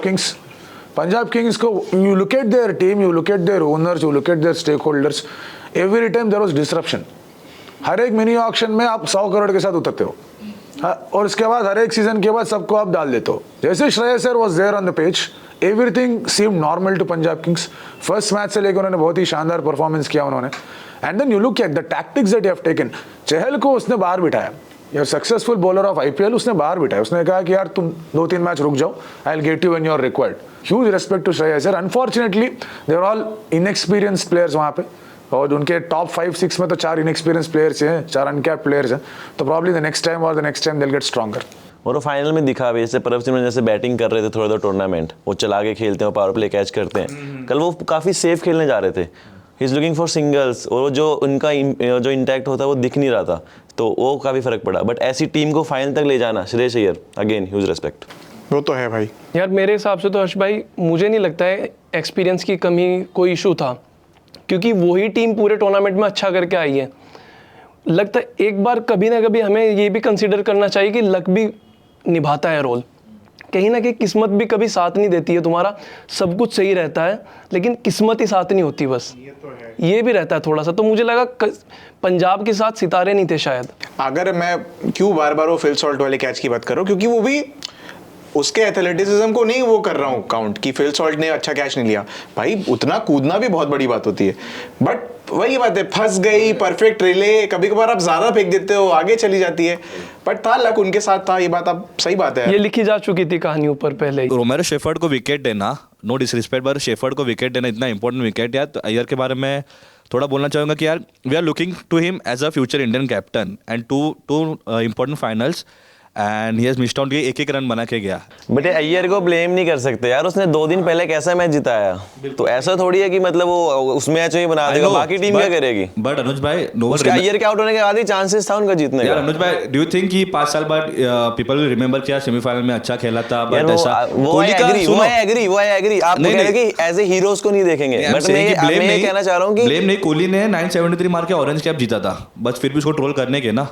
Speaker 6: किंग्स को you look at their team, you look at their owners, you look at their stakeholders, every time there was disruption. हर एक मिनी ऑक्शन में आप 100 करोड़ के साथ उतरते हो, और उसके बाद हर एक सीजन के बाद सबको आप डाल देते हो. जैसे Shreyas Iyer was there on the pitch, everything seemed normal to Punjab Kings. First match से लेकर उन्होंने बहुत ही शानदार परफॉर्मेंस किया उन्होंने. And then you look at the tactics that you have taken. Chahal को उसने बाहर बिठाया, ये सक्सेसफुल बॉलर ऑफ आईपीएल, उसने बाहर बिठाया. उसने कहा कि यार तुम 2-3 मैच रुक जाओ, I will get you when you are required. Huge respect to Shreyas Iyer. Unfortunately they are all inexperienced players वहाँ पे, और उनके टॉप 5-6 में तो 4 इनएक्सपीरियंस प्लेयर्स हैं, 4 अनकैप्ड प्लेयर्स हैं. तो probably the next time they will get stronger.
Speaker 2: और वो फाइनल में दिखा भी, जैसे प्रभसिमरन जैसे बैटिंग कर रहे थे थोड़ा टूर्नामेंट, वो चला के खेलते हैं, पावर प्ले कैच करते हैं. कल वो काफ़ी सेफ खेलने जा रहे थे. He is looking for singles, और जो उनका जो इंटैक्ट होता है वो दिख नहीं रहा था, तो वो काफ़ी फ़र्क पड़ा. बट ऐसी टीम को फाइनल तक ले जाना, Shreyas Iyer again huge respect.
Speaker 1: वो तो है भाई.
Speaker 4: यार मेरे हिसाब से तो हर्ष भाई, मुझे नहीं लगता है एक्सपीरियंस की कमी कोई इशू था, क्योंकि वही टीम पूरे टूर्नामेंट में अच्छा करके आई है. लगता है एक बार कभी ना कभी हमें ये भी कंसीडर करना चाहिए कि लक भी निभाता है रोल. कहीं ना कहीं किस्मत भी कभी साथ नहीं देती है. तुम्हारा सब कुछ सही रहता है लेकिन किस्मत ही साथ नहीं होती, बस ये भी रहता है थोड़ा सा. तो मुझे लगा पंजाब के साथ सितारे नहीं थे शायद.
Speaker 1: अगर मैं क्यों बार बार वो फिल सॉल्ट वाले कैच की बात कर रहा हूँ, क्योंकि वो भी उसके एथलेटिसिज्म को नहीं वो कर रहा हूँ काउंट कि फिल सॉल्ट ने अच्छा कैच नहीं लिया. भाई उतना कूदना भी बहुत बड़ी बात होती है. बट वही बात है, फंस गई, परफेक्ट रिले, कभी कभार आप ज्यादा फेंक देते हो, आगे चली जाती है. बट था लक उनके साथ था, ये बात आप सही बात है.
Speaker 4: ये लिखी जा चुकी थी कहानी ऊपर पहले ही.
Speaker 10: रोमेरो शेफर्ड को विकेट देना, नो डिसरिस्पेक्ट, पर शेफर्ड को विकेट देना इतना इंपॉर्टेंट विकेट. यार तो अय्यर के बारे में थोड़ा बोलना चाहूँगा कि यार we are looking to him as a future Indian captain and to important finals, and he has missed out. एक रन बना के गया.
Speaker 2: बट अय्यर को ब्लेम नहीं कर सकते यार, उसने 2 दिन पहले कैसा मैच जिताया, तो ऐसा थोड़ी है कि मतलब वो उस मैच में ही बना देगा, बाकी टीम क्या करेगी.
Speaker 10: बट अनुज भाई,
Speaker 2: अय्यर के आउट होने के बाद ही चांसेस था उनका जीतने का.
Speaker 10: अनुज भाई, डू यू थिंक कि 5 साल बाद पीपल विल रिमेंबर क्या सेमीफाइनल में अच्छा खेला था, बट ऐसा
Speaker 2: वो आई एग्री आप कह रहे कि एज ए हीरोज को नहीं देखेंगे. बट मैं ये कहना चाह रहा हूं कि
Speaker 10: ब्लेम नहीं, कोहली ने 973 मार के ऑरेंज कैप जीता था, बस फिर भी उसको ट्रोल करने के ना.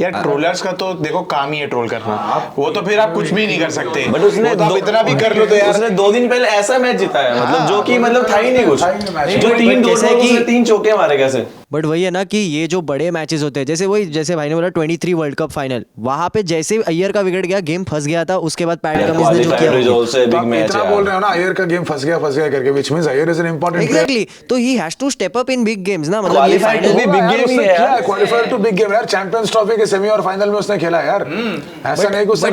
Speaker 1: यार ट्रोलर्स का तो देखो काम ही है ट्रोल करना, वो तो फिर आप कुछ भी नहीं कर सकते.
Speaker 2: बट उसने
Speaker 1: तो इतना भी कर लो तो यार,
Speaker 2: उसने 2 दिन पहले ऐसा मैच जिताया, मतलब जो कि मतलब था ही नहीं कुछ, जो 3 चौके मारे कैसे.
Speaker 9: बट वही है ना कि ये जो बड़े मैचेस होते हैं, जैसे भाई ने बोला 23 वर्ल्ड कप फाइनल, वहां पे जैसे अय्यर का विकेट गया, गेम फंस गया था. उसके बाद पैट कमिंस ने जो किया,
Speaker 6: इतना बोल रहे हो ना अय्यर का गेम फंस गया करके, which means Iyer is an important.
Speaker 9: Exactly, तो ही has to step up in big games ना. मतलब ये
Speaker 2: फाइनल भी बिग गेम ही है,
Speaker 6: क्वालीफायर टू बिग गेम यार. चैंपियंस ट्रॉफी के सेमी और फाइनल में उसने खेला यार. ऐसा नहीं कुछ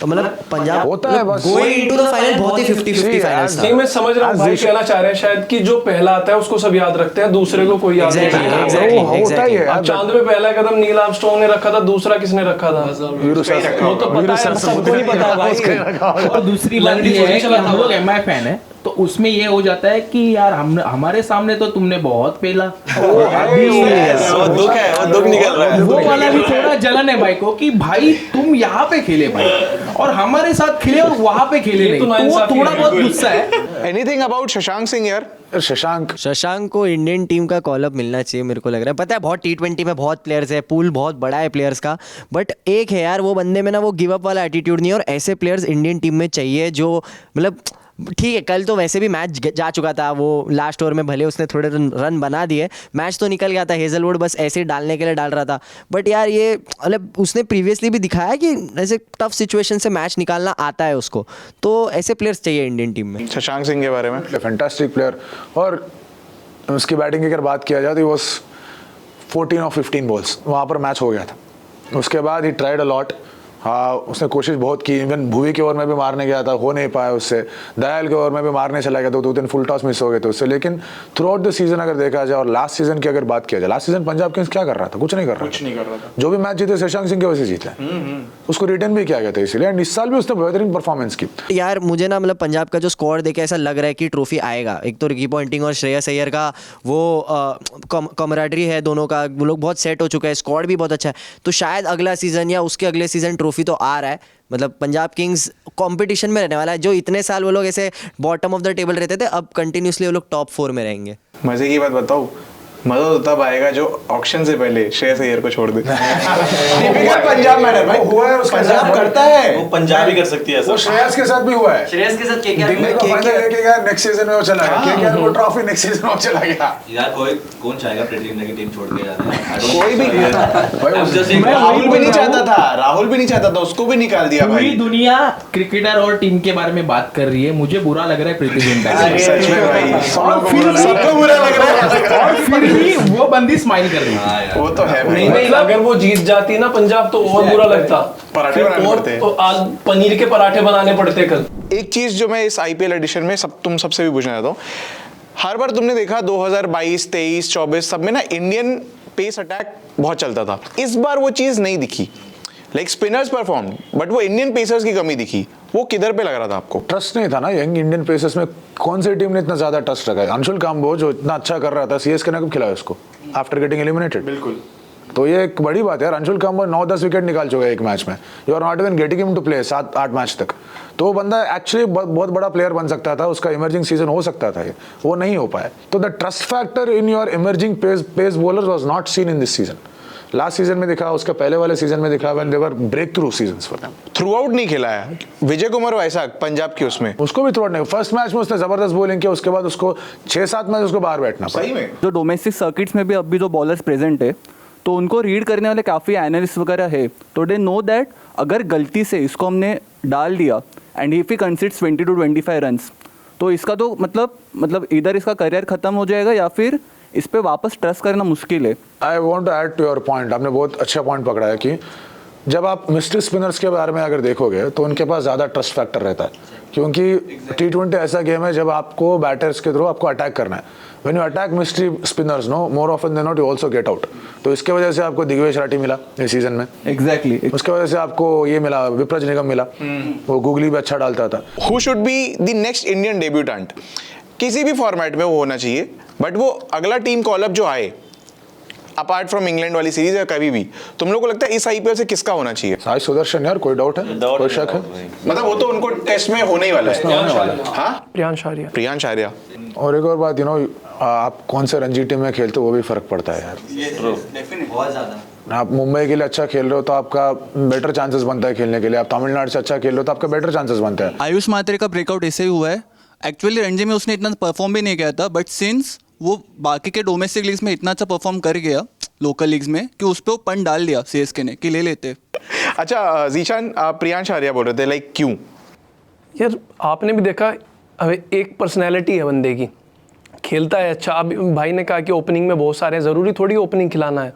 Speaker 9: मतलब पंजाब
Speaker 6: होता है बस.
Speaker 9: गोइंग इनटू द फाइनल बहुत ही 50-50 फाइनल्स था.
Speaker 4: नहीं, मैं समझ रहा हूँ भाई कहना चाह रहे हैं शायद कि जो पहला आता है उसको सब याद रखते हैं, दूसरे को कोई याद नहीं करता.
Speaker 6: होता ही है.
Speaker 4: अब चांद पे पहला कदम नील आर्मस्ट्रांग ने रखा था, दूसरा किसने रखा था? वो तो पता है, सबको नहीं पता भाई.
Speaker 8: और दूसरी बात ये है कि हम लोग एमआई फैन है, तो उसमें ये हो जाता है कि यार हमारे सामने तो तुमने बहुत पेला.
Speaker 2: वो दुख निकल रहा है.
Speaker 8: वो वाला भी थोड़ा जलन है भाई को कि भाई तुम यहाँ पे खेले भाई और हमारे साथ खेले और वहां पे खेले नहीं, तो वो थोड़ा बहुत गुस्सा है.
Speaker 1: एनीथिंग अबाउट शशांक सिंह यार?
Speaker 9: शशांक को इंडियन टीम का कॉल अप मिलना चाहिए मेरे को लग रहा है. पता है बहुत T20 में बहुत प्लेयर्स है, पूल बहुत बड़ा है प्लेयर्स का, बट एक है यार वो बंदे में ना वो गिव अप वाला एटीट्यूड नहीं है. और ऐसे प्लेयर्स इंडियन टीम में चाहिए जो मतलब ठीक है. कल तो वैसे भी मैच जा चुका था, वो लास्ट ओवर में भले उसने थोड़े रन बना दिए, मैच तो निकल गया था. हेजलवुड बस ऐसे डालने के लिए डाल रहा था. बट यार ये मतलब उसने प्रीवियसली भी दिखाया कि ऐसे टफ सिचुएशन से मैच निकालना आता है उसको. तो ऐसे प्लेयर्स चाहिए इंडियन टीम में.
Speaker 1: शशांक सिंह के बारे में
Speaker 6: फैंटास्टिक प्लेयर, और उसकी बैटिंग की अगर बात किया जाए तो वो 14 और 15 बॉल्स वहाँ पर मैच हो गया था. उसके बाद ही ट्राइड अ लॉट. हाँ उसने कोशिश बहुत की, इवन भुवी के ओवर में भी मारने गया था, हो नहीं पाया उससे, दयाल के ओवर में भी मारने चला गया था, 2-3 फुल टॉस मिस हो गए थे उससे। लेकिन थ्रू आउट द सीजन अगर देखा जाए और लास्ट सीजन की अगर बात किया जाए, लास्ट सीजन पंजाब किंग्स क्या कर रहा था? कुछ नहीं कर रहा था। जो भी मैच जीते शशांक सिंह की वजह से जीते, उसको रिटर्न भी किया गया था इसलिए, एंड इस साल भी उसने बेहतरीन परफॉर्मेंस की।
Speaker 9: यार मुझे ना मतलब पंजाब का जो स्क्वाड देखे ऐसा लग रहा है कि ट्रॉफी आएगा। एक तो रिकी पॉइंटिंग और श्रेयस अय्यर का वो कमराडरी है दोनों का, वो लोग बहुत सेट हो चुका है, स्क्वाड भी बहुत अच्छा है। तो शायद अगला सीज़न या उसके अगले सीज़न ट्रॉफी तो आ रहा है। मतलब पंजाब किंग्स कंपटीशन में रहने वाला है। जो इतने साल वो लोग ऐसे बॉटम ऑफ द टेबल रहते थे, अब कंटिन्यूसली वो लोग टॉप 4 में रहेंगे।
Speaker 1: मजे की बात बताओ, मजा तो तब आएगा जो ऑक्शन से पहले श्रेयस अय्यर को छोड़ दे। पंजाब मैटर भाई
Speaker 6: हुआ है, उसका
Speaker 1: पंजाब करता है,
Speaker 2: वो पंजाब ही कर सकती है।
Speaker 6: वो श्रेयस के साथ भी हुआ है।
Speaker 9: श्रेयस के साथ
Speaker 6: दिल्ली को फाइनल लेके गया, नेक्स्ट सीजन में वो चला गया, केकेआर को ट्रॉफी नेक्स्ट सीजन में वो चला गया।
Speaker 10: यार कौन चाहेगा प्रीमियर की टीम छोड़ के जाना है?
Speaker 1: कोई भी राहुल भी नहीं चाहता था, राहुल भी नहीं चाहता था, उसको भी निकाल दिया भाई।
Speaker 8: पूरी दुनिया क्रिकेटर और टीम के बारे में बात कर रही है, मुझे बुरा लग रहा है प्रीति जिंटा।
Speaker 1: सच में भाई सबको बुरा लग रहा है,
Speaker 8: और फिर भी वो बंदी स्माइल कर रही है।
Speaker 1: वो तो है भाई।
Speaker 4: नहीं, अगर वो जीत जाती ना पंजाब तो और बुरा लगता।
Speaker 1: पराठे बनाने पड़ते।
Speaker 4: तो आज पनीर के पराठे बनाने पड़ते कल।
Speaker 1: एक चीज जो मैं इस आईपीएल एडिशन में सबसे भी पूछना चाहता हूँ, हर बार तुमने देखा 2022, 23, 24 सब में ना इंडियन पेस अटैक बहुत चलता था। इस बार वो चीज नहीं दिखी। लाइक स्पिनर्स परफॉर्म, बट वो इंडियन पेसर्स की कमी दिखी। वो किधर पे लग रहा था आपको?
Speaker 6: ट्रस्ट नहीं था ना यंग इंडियन पेसर्स में। कौन सी टीम ने इतना ज्यादा ट्रस्ट रखा है? अंशुल काम्बो जो इतना अच्छा कर रहा था, सीएसके ने कब खिलाया उसको? After getting eliminated.
Speaker 1: बिल्कुल।
Speaker 6: तो ये एक बड़ी बात है यार। अंशुल काम्बो 9-10 विकेट निकाल चुका है एक मैच में। You are not even getting him to play 7-8 match तक। तो वो बंदा एक्चुअली बहुत बड़ा प्लेयर बन सकता था, उसका इमर्जिंग सीजन हो सकता था, ये वो नहीं हो पाया। तो the trust factor in your emerging pace bowlers was not seen in this season. Last season में दिखा, उसका पहले वाले सीजन में दिखा, when they were break through seasons for them.
Speaker 1: Throughout नहीं खेला है विजय कुमार वैसाख पंजाब की, उसमें
Speaker 6: उसको भी थ्रू आउट नहीं। फर्स्ट मैच में उसने जबरदस्त बॉलिंग किया, उसके बाद उसको 6-7 मैच उसको बाहर बैठना पड़ा।
Speaker 1: सही में
Speaker 12: जो डोमेस्टिक सर्किट्स में भी अब भी जो बॉलर्स प्रेजेंट है, तो उनको रीड करने वाले काफ़ी एनालिस्ट वगैरह है, तो दे नो दैट अगर गलती से इसको हमने डाल दिया and if he कंसीड्स 20 to 25 runs, तो इसका तो मतलब इधर इसका करियर ख़त्म हो जाएगा या फिर इस पे वापस ट्रस्ट करना मुश्किल है।
Speaker 6: I want to add to your point. आपने बहुत अच्छा पॉइंट पकड़ा है कि जब आप मिस्ट्री स्पिनर्स के बारे में अगर देखोगे तो उनके पास ज़्यादा ट्रस्ट फैक्टर रहता है, क्योंकि T20 ऐसा गेम है जब आपको बैटर्स के थ्रू आपको अटैक करना है। When you attack mystery spinners no more often then not you also get out. तो इसके वजह से आपको दिग्वेश राठी मिला इस सीजन में।
Speaker 12: एग्जैक्टली
Speaker 6: उसके वजह से आपको ये मिला, विप्रज निगम मिला, वो गूगली भी अच्छा डालता था।
Speaker 1: Who should be the next Indian debutant? किसी भी फॉर्मेट में वो होना चाहिए, बट वो अगला टीम कॉलअप जो आए अपार्ट फ्रॉम इंग्लैंड वाली सीरीज या कभी भी, तुम लोग को लगता है इस आईपीएल से किसका होना चाहिए?
Speaker 6: साई सुदर्शन यार, कोई डाउट है? कोई शक है?
Speaker 1: मतलब वो तो उनको टेस्ट में होने ही वाला है। हाँ, प्रियांश आर्या।
Speaker 6: और एक और बात, आप कौन से रणजी टीम में खेलते हो वो भी फर्क पड़ता है यार।
Speaker 9: बहुत ज़्यादा।
Speaker 6: आप मुंबई के लिए अच्छा खेल रहे हो तो आपका बेटर चांसेस बनता है खेलने के लिए। आप तमिलनाडु से अच्छा खेल रहे हो तो आपका बेटर चांसेस बनता है।
Speaker 12: आयुष मात्रे का ब्रेकआउट ऐसे ही हुआ है। एक्चुअली रणजी में उसने इतना परफॉर्म भी नहीं किया था, बट सिंस वो बाकी के डोमेस्टिक लीग्स में इतना अच्छा परफॉर्म कर गया लोकल लीग्स में कि उस पर वो पन डाल दिया सीएसके ने कि ले लेते।
Speaker 1: अच्छा जीशान, आप प्रियांश आर्या बोल रहे थे, लाइक क्यों?
Speaker 4: यार आपने भी देखा, एक पर्सनैलिटी है बंदे की, खेलता है अच्छा। अब भाई ने कहा कि ओपनिंग में बहुत सारे हैं, ज़रूरी थोड़ी ओपनिंग खिलाना है।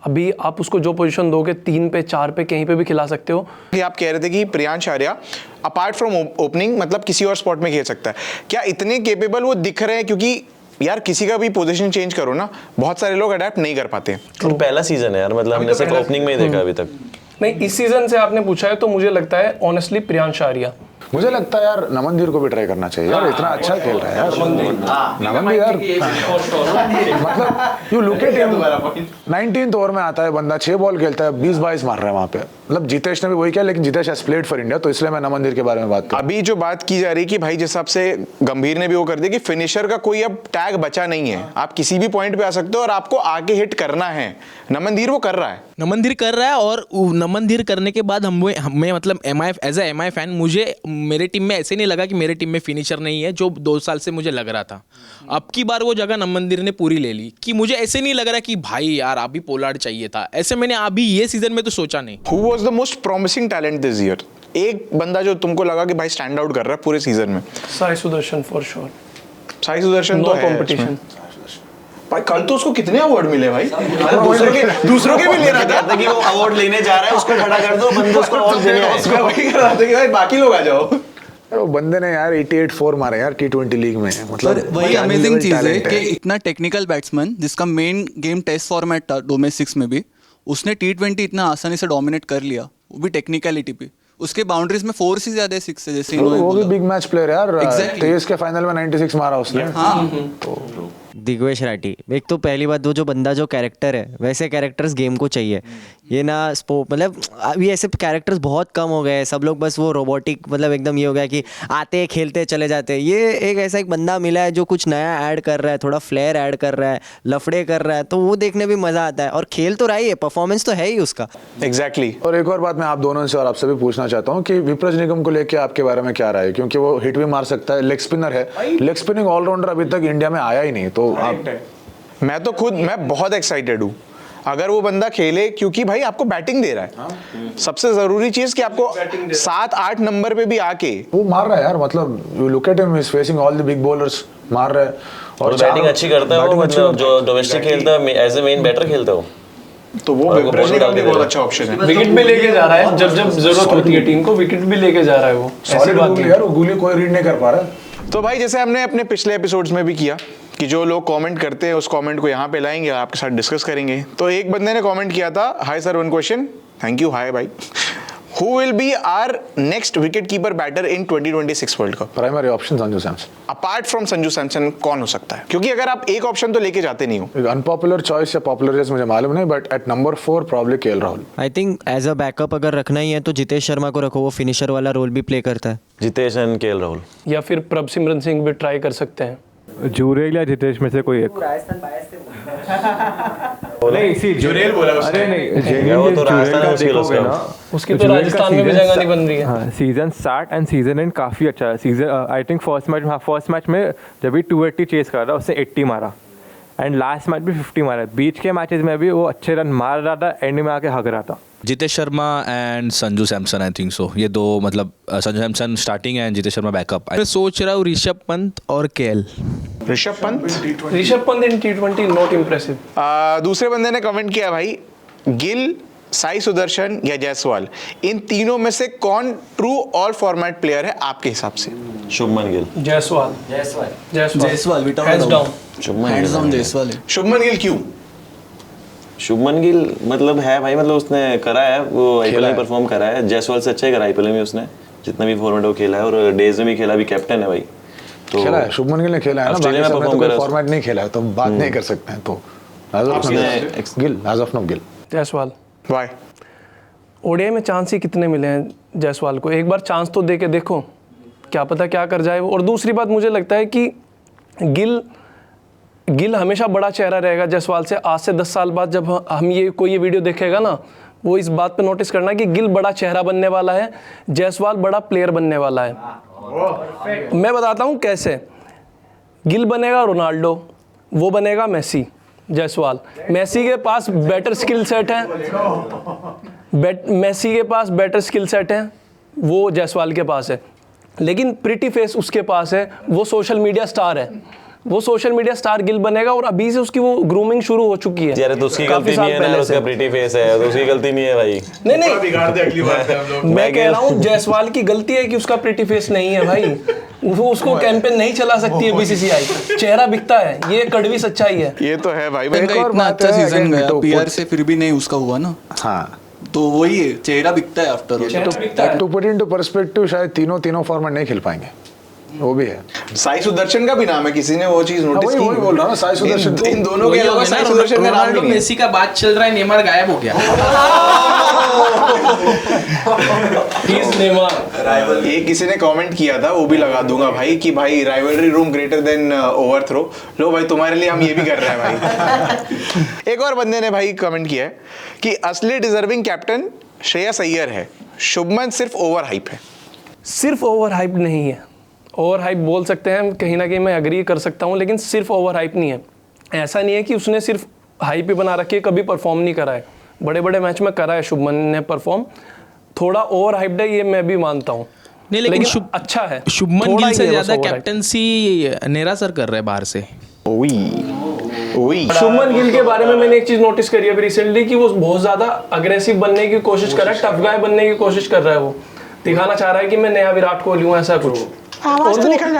Speaker 4: अभी आप उसको जो पोजीशन दोगे 3 पे 4 पे कहीं पे भी खिला सकते हो।
Speaker 1: आप कह रहे थे कि Priyansh Arya apart from opening मतलब किसी और स्पॉट में खेल सकता है। क्या इतने केपेबल वो दिख रहे हैं? क्योंकि यार किसी का भी पोजीशन चेंज करो ना, बहुत सारे लोग अडेप्ट नहीं कर पाते।
Speaker 2: तो पहला सीजन है यार, मतलब हमने सिर्फ ओपनिंग में ही देखा अभी तक।
Speaker 4: नहीं, इस सीजन से आपने पूछा है तो मुझे लगता है ऑनेस्टली प्रियांश आर्या।
Speaker 6: मुझे लगता है यार नमनदीर को भी ट्राई करना चाहिए यार, इतना अच्छा खेल रहा है यार नमनदीर यार। मतलब you look at him, 19th over में आता है बंदा, 6 बॉल खेलता है, 20-22 मार रहा है वहां पे। मतलब जितेश ने भी वही किया, लेकिन Jitesh has played for India, तो इसलिए मैं नमनदीर के बारे में बात कर।
Speaker 1: अभी जो बात की जा रही है कि भाई जिस हिसाब से गंभीर ने भी वो कर दिया कि फिनिशर का कोई अब टैग बचा नहीं है, आप किसी भी पॉइंट पे आ सकते हो और आपको आगे हिट करना है। नमनदीर वो कर रहा है,
Speaker 8: नमनदीर कर रहा है। और नमनदीर करने के बाद हमें मतलब एज ए एमआई फैन, मुझे मेरे टीम में ऐसे नहीं लगा कि मेरे टीम में फिनिशर नहीं है, जो 2 साल से मुझे लग रहा था। अब की बार वो जगह नमनदीर ने पूरी ले ली, कि मुझे ऐसे नहीं लग रहा कि भाई यार अभी पोलार्ड चाहिए था। ऐसे मैंने अभी ये सीजन में तो सोचा नहीं।
Speaker 1: Who was the most promising talent this year? एक बंदा जो तुमको लगा कि भाई स्टैंड आउट कर रहा है पूरे सीजन में?
Speaker 4: Sai Sudharsan for sure.
Speaker 1: साई सुदर्शन तो है
Speaker 4: कंपटीशन।
Speaker 1: भाई कल तो उसको कितने अवार्ड मिले भाई, दूसरों के भी ले रहा था
Speaker 2: कि वो अवार्ड लेने जा रहा है, उसको खड़ा कर दो, बंदे उसको अवार्ड देने आए।
Speaker 1: उसका वही कर रहा था कि भाई बाकी लोग आ जाओ।
Speaker 6: वो बंदे ने यार 88 मारे यार T20 लीग में, मतलब
Speaker 12: पर वही अमेजिंग चीज है कि इतना टेक्निकल बैट्समैन जिसका मेन गेम टेस्ट फॉर्मेट था डोमेस्टिक्स में भी, उसने T20 इतना आसानी से डोमिनेट कर लिया, वो भी टेक्निकलिटी पे। उसके बाउंड्रीज में 4 से ज्यादा 6 है, जैसे
Speaker 6: वो भी बिग मैच प्लेयर यार। तेज के फाइनल में 96 मारा उसने।
Speaker 12: हाँ
Speaker 9: दिग्वेश राठी, एक तो पहली बात वो जो बंदा जो कैरेक्टर है, वैसे कैरेक्टर्स गेम को चाहिए। ये ना मतलब अभी ऐसे कैरेक्टर्स बहुत कम हो गए हैं, सब लोग बस वो रोबोटिक मतलब एकदम ये हो गया कि आते खेलते चले जाते हैं। ये एक ऐसा एक बंदा मिला है जो कुछ नया ऐड कर रहा है, थोड़ा फ्लेयर ऐड कर रहा है, लफड़े कर रहा है, तो वो देखने भी मज़ा आता है। और खेल तो रहा ही है, परफॉर्मेंस तो है ही उसका।
Speaker 1: एग्जैक्टली।
Speaker 6: और एक और बात मैं आप दोनों से और आपसे भी पूछना चाहता हूँ कि विप्रज निगम को लेके आपके बारे में क्या राय है, क्योंकि वो हिट भी मार सकता है, लेग स्पिनर है, लेग स्पिनिंग ऑलराउंडर अभी तक इंडिया में आया ही नहीं, तो आप
Speaker 1: मैं बहुत एक्साइटेड हूँ अगर वो बंदा खेले, क्योंकि भाई आपको बैटिंग दे रहा है। सबसे जरूरी चीज कि आपको 7-8 नंबर पे भी आके
Speaker 6: वो मार रहा है यार, मतलब you look at him, he is facing all the big bowlers, मार रहा है
Speaker 2: और बैटिंग अच्छी करता है वो, मतलब जो डोमेस्टिक खेलता है एज ए मेन बैटर खेलता है वो,
Speaker 1: तो वो विप्रज निगम भी बहुत अच्छा ऑप्शन है।
Speaker 4: विकेट भी लेके जा रहा है, जब जब जरूरत होती है टीम को विकेट भी लेके जा रहा है वो। ऐसी बात नहीं
Speaker 6: यार, वो गोली कोई रीड नहीं कर पा रहा।
Speaker 1: तो भाई जैसे हमने अपने पिछले एपिसोड्स में भी किया कि जो लोग कमेंट करते हैं उस कमेंट को यहाँ पे लाएंगे, आपके साथ डिस्कस करेंगे। तो एक बंदे ने कमेंट किया था, hi sir one question, thank you, hi भाई, who will be our next wicket keeper batter in 2026 world cup?
Speaker 6: Primary option Sanju Samson.
Speaker 1: Apart from Sanju Samson कौन हो सकता है? क्योंकि अगर आप एक ऑप्शन तो लेके जाते नहीं हो।
Speaker 6: अनपॉपुलर चॉइस या पॉपुलर चॉइस मुझे मालूम नहीं, but at number 4 probably KL Rahul.
Speaker 9: I think as a backup अगर रखना ही है तो जितेश शर्मा को रखो, वो फिनिशर वाला रोल भी प्ले करता है।
Speaker 2: जितेश एंड केएल राहुल,
Speaker 4: या फिर प्रभसिमरन सिंह भी ट्राई कर सकते हैं।
Speaker 7: जुरेल या जितेश में से कोई एक। नहीं इसी जुरेल बोला उसने। अरे नहीं,
Speaker 2: वो तो राजस्थान में मुश्किल उसका
Speaker 7: ना,
Speaker 4: उसकी तो राजस्थान में भी जगह नहीं बन रही है।
Speaker 7: हाँ, season start and season and काफ़ी अच्छा है। Season I think first match में जब भी 280 चेस कर रहा था उसने 80 मारा, एंड लास्ट मैच भी 50 मारा। बीच के मैचेस में भी वो अच्छे रन मार रहा था, एंड में आके हग रहा था।
Speaker 10: Jitesh Sharma and Sanju Samson, I think so, ये दो, मतलब Sanju Samson starting and Jitesh Sharma backup.
Speaker 8: मैं सोच रहा हूँ ऋषभ पंत और KL.
Speaker 1: Rishabh Pant
Speaker 4: in T20 not impressive.
Speaker 1: दूसरे बंदे ने कमेंट किया भाई, गिल, साई सुदर्शन या जायसवाल, इन तीनों में से कौन ट्रू ऑल फॉर्मेट प्लेयर है आपके हिसाब से?
Speaker 2: शुभमन गिल।
Speaker 4: जायसवाल
Speaker 1: शुभमन गिल क्यों?
Speaker 2: शुभमन गिल मतलब है भाई, मतलब उसने करा है वो, आईपीएल में परफॉर्म करा है, जायसवाल से अच्छा ही करा आईपीएल में उसने, जितना भी फॉर्मेट वो खेला है, और डेज में भी खेला, भी कैप्टन है भाई। तो
Speaker 6: खेला है शुभमन गिल ने, खेला है ना,
Speaker 2: ऑस्ट्रेलिया में परफॉर्म करा,
Speaker 6: फॉर्मेट नहीं खेला है तो बात नहीं कर सकते हैं। तो Gill, as of now Gill.
Speaker 4: Jaiswal.
Speaker 1: Why?
Speaker 4: ODI में चांस ही कितने मिले हैं जायसवाल को, एक बार चांस तो दे के देखो, क्या पता क्या कर जाए वो। और दूसरी बात मुझे लगता है कि गिल हमेशा बड़ा चेहरा रहेगा जायसवाल से। आज से 10 साल बाद जब हम ये वीडियो देखेगा ना, वो इस बात पे नोटिस करना कि गिल बड़ा चेहरा बनने वाला है, जायसवाल बड़ा प्लेयर बनने वाला है। मैं बताता हूँ कैसे। गिल बनेगा रोनाल्डो, वो बनेगा मेसी। जायसवाल, मेसी के पास बेटर स्किल सेट है, मेसी के पास बेटर स्किल सेट है, वो जायसवाल के पास है। लेकिन प्रिटी फेस उसके पास है, वो सोशल मीडिया स्टार है, वो सोशल मीडिया स्टार गिल बनेगा। और अभी से उसकी वो ग्रूमिंग शुरू हो चुकी है।
Speaker 2: यार तो उसकी गलती नहीं है ना, उसका प्रिटी फेस है तो उसकी गलती नहीं है भाई।
Speaker 4: नहीं
Speaker 1: बिगाड़ दे अगली बार से हम लोग।
Speaker 4: मैं कह रहा हूँ जायसवाल की गलती है कि उसका प्रिटी फेस नहीं है भाई। वो उसको कैंपेन नहीं चला सकती है बीसीसीआई, चेहरा बिकता है, ये कड़वी सच्चाई है।
Speaker 1: ये तो है भाई।
Speaker 12: इतना अच्छा सीजन गया पीआर से, फिर भी नहीं उसका हुआ ना।
Speaker 6: हाँ,
Speaker 12: तो वही है, चेहरा बिकता है after all.
Speaker 6: To put into perspective, शायद तीनों फॉर्मेट नहीं खेल पाएंगे, वो भी है।
Speaker 1: साई सुदर्शन का भी नाम है, किसी ने वो चीज नोटिस की?
Speaker 6: वही बोल रहा हूँ, साई सुदर्शन।
Speaker 1: इन दोनों के अलावा साई सुदर्शन का नाम नहीं है।
Speaker 8: मेसी का बात चल रहा है, नेमार गायब हो गया।
Speaker 1: ये किसी ने कमेंट किया था, वो भी लगा दूंगा भाई, कि भाई rivalry room greater than overthrow. लो भाई, तुम्हारे लिए हम ये भी कर रहे हैं भाई। एक और बंदे ने भाई कमेंट किया है कि असली डिजर्विंग कैप्टन श्रेयस अय्यर है, शुभमन सिर्फ ओवर हाइप है।
Speaker 4: सिर्फ ओवर हाइप नहीं है, ओवर हाइप बोल सकते हैं, कहीं ना कहीं मैं एग्री कर सकता हूँ, लेकिन सिर्फ ओवर हाइप नहीं है। ऐसा नहीं है कि उसने सिर्फ हाइप ही बना रखी है, कभी परफॉर्म नहीं करा है। बड़े बड़े मैच में करा है शुभमन ने परफॉर्म, थोड़ा ओवर हाइप्ड है ये मैं भी मानता हूँ,
Speaker 8: नहीं लेकिन
Speaker 4: अच्छा है।
Speaker 8: शुभमन गिल से ज्यादा कैप्टनसी नेरा सर कर रहे हैं बाहर से।
Speaker 4: शुभमन गिल के बारे में मैंने एक चीज नोटिस करी है रिसेंटली कि वो बहुत ज्यादा अग्रेसिव बनने की कोशिश कर रहा है, टफ गाय बनने की कोशिश कर रहा है। वो दिखाना चाह रहा है कि मैं नया विराट कोहली हूँ, ऐसा कुछ। और वो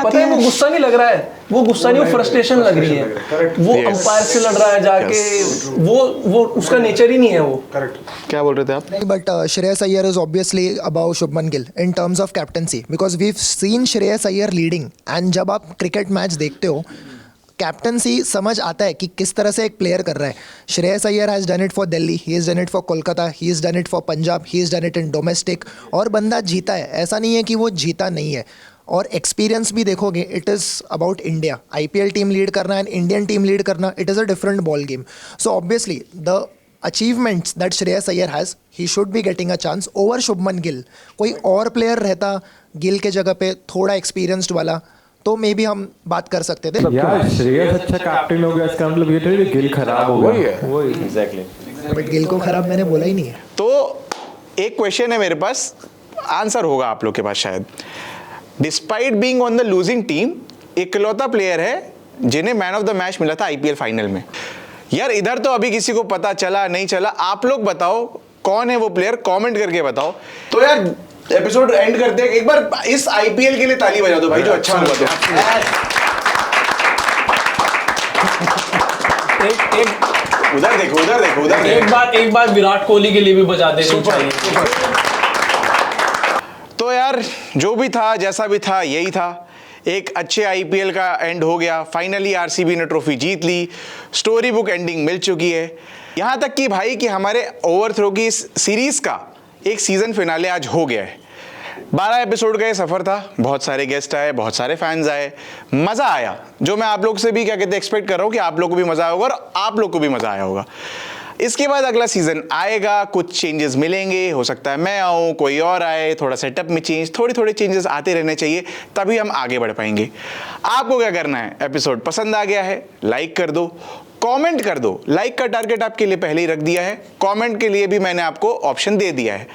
Speaker 4: पता है वो गुस्सा नहीं लग रहा है, वो गुस्सा नहीं, वो फ्रस्ट्रेशन लग रही है। वो अंपायर से लड़ रहा है जाके, वो उसका नेचर ही नहीं है वो।
Speaker 1: क्या बोल रहे थे आप?
Speaker 3: But Shreyas Iyer is obviously above Shubman Gill in terms of captaincy because we've seen Shreyas Iyer leading and जब आप क्रिकेट मैच देखते हो कैप्टनसी समझ आता है कि किस तरह से एक प्लेयर कर रहा है। Shreyas Iyer has done it for Delhi, he is done it for Kolkata, he is done it for Punjab, he is done it in domestic, और बंदा जीता है, ऐसा नहीं है कि वो जीता नहीं है। और एक्सपीरियंस भी देखोगे, it is about India, IPL team lead करना एंड इंडियन टीम लीड करना, it is a different ball game. So obviously the achievements that Shreyas Iyer has, he should be getting a chance over Shubman Gill. कोई और player रहता गिल के जगह पे थोड़ा experienced वाला तो मे भी हम बात कर सकते थे।
Speaker 7: यार श्रेयस अच्छा कैप्टन हो गया, इसका मतलब ये थोड़ी गिल खराब हो गया।
Speaker 6: वही
Speaker 2: एग्जैक्टली।
Speaker 3: बट गिल को खराब मैंने बोला ही नहीं है।
Speaker 1: तो एक क्वेश्चन है मेरे पास, आंसर होगा आप लोग के पास शायद। Despite being on the losing team, इकलौता प्लेयर है जिन्हें मैन ऑफ द मैच मिला था IPL फाइनल में। यार इधर तो अभी किसी को पता चला नहीं चला, आप लोग बताओ कौन है वो प्लेयर, कमेंट करके बताओ। तो यार एपिसोड एंड करते हैं, एक बार इस IPL के लिए ताली बजा दो भाई, जो अच्छा हुआ। तो उधर देखो, उधर देखो, उधर देखो।
Speaker 4: एक बार विराट कोहली के लिए भी बजा दे।
Speaker 1: तो यार जो भी था, जैसा भी था, यही था। एक अच्छे IPL का एंड हो गया, फाइनली RCB ने ट्रॉफी जीत ली, स्टोरी बुक एंडिंग मिल चुकी है। यहां तक कि भाई कि हमारे ओवरथ्रो की इस सीरीज का एक सीजन फिनाले आज हो गया है। 12 एपिसोड का ये सफर था, बहुत सारे गेस्ट आए, बहुत सारे फैंस आए, मजा आया। जो मैं आप लोग से भी क्या कहते एक्सपेक्ट कर रहा हूँ कि आप लोग को भी मजा आया होगा और आप लोग को भी मजा आया होगा। इसके बाद अगला सीजन आएगा, कुछ चेंजेस मिलेंगे, हो सकता है मैं आऊँ, कोई और आए, थोड़ा सेटअप में चेंज, थोड़े चेंजेस आते रहने चाहिए, तभी हम आगे बढ़ पाएंगे। आपको क्या करना है? एपिसोड पसंद आ गया है, लाइक कर दो, कमेंट कर दो। लाइक का टारगेट आपके लिए पहले ही रख दिया है, कमेंट के लिए भी मैंने आपको ऑप्शन दे दिया है।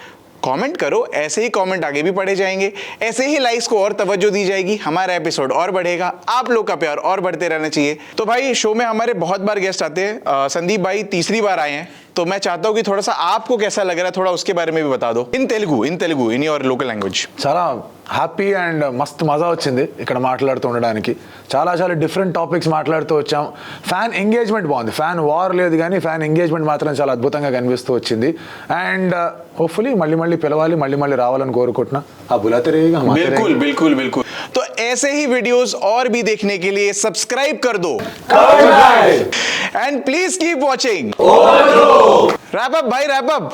Speaker 1: कमेंट करो, ऐसे ही कमेंट आगे भी पढ़े जाएंगे, ऐसे ही लाइक्स को और तवज्जो दी जाएगी, हमारा एपिसोड और बढ़ेगा, आप लोग का प्यार और बढ़ते रहना चाहिए। तो भाई शो में हमारे बहुत बार गेस्ट आते हैं, संदीप भाई तीसरी बार आए हैं, तो मैं चाहता हूँ कि थोड़ा सा आपको कैसा लग रहा है, थोड़ा उसके बारे में भी बता दो। In Telugu in your local language.
Speaker 6: చాలా హ్యాపీ అండ్ మస్తు మజా వచ్చింది ఇక్కడ మాట్లాడుతూ ఉండడానికి. చాలా డిఫరెంట్ టాపిక్స్ మాట్లాడుతూ వచ్చాం. ఫ్యాన్ ఎంగేజ్మెంట్ బాగుంది, ఫ్యాన్ వార్ లేదు కానీ ఫ్యాన్ ఎంగేజ్మెంట్ మాత్రం చాలా అద్భుతంగా కనిపిస్తూ వచ్చింది. అండ్ హోప్ఫుల్లీ మళ్ళీ పిలవాలి, మళ్ళీ రావాలని కోరుకుంటున్నా. ఆ బులాతే रहेगा हमारे।
Speaker 1: बिल्कुल। तो ऐसे ही वीडियोस और भी देखने के लिए सब्सक्राइब कर दो and please keep watching. Wrap up भाई, रैप अप।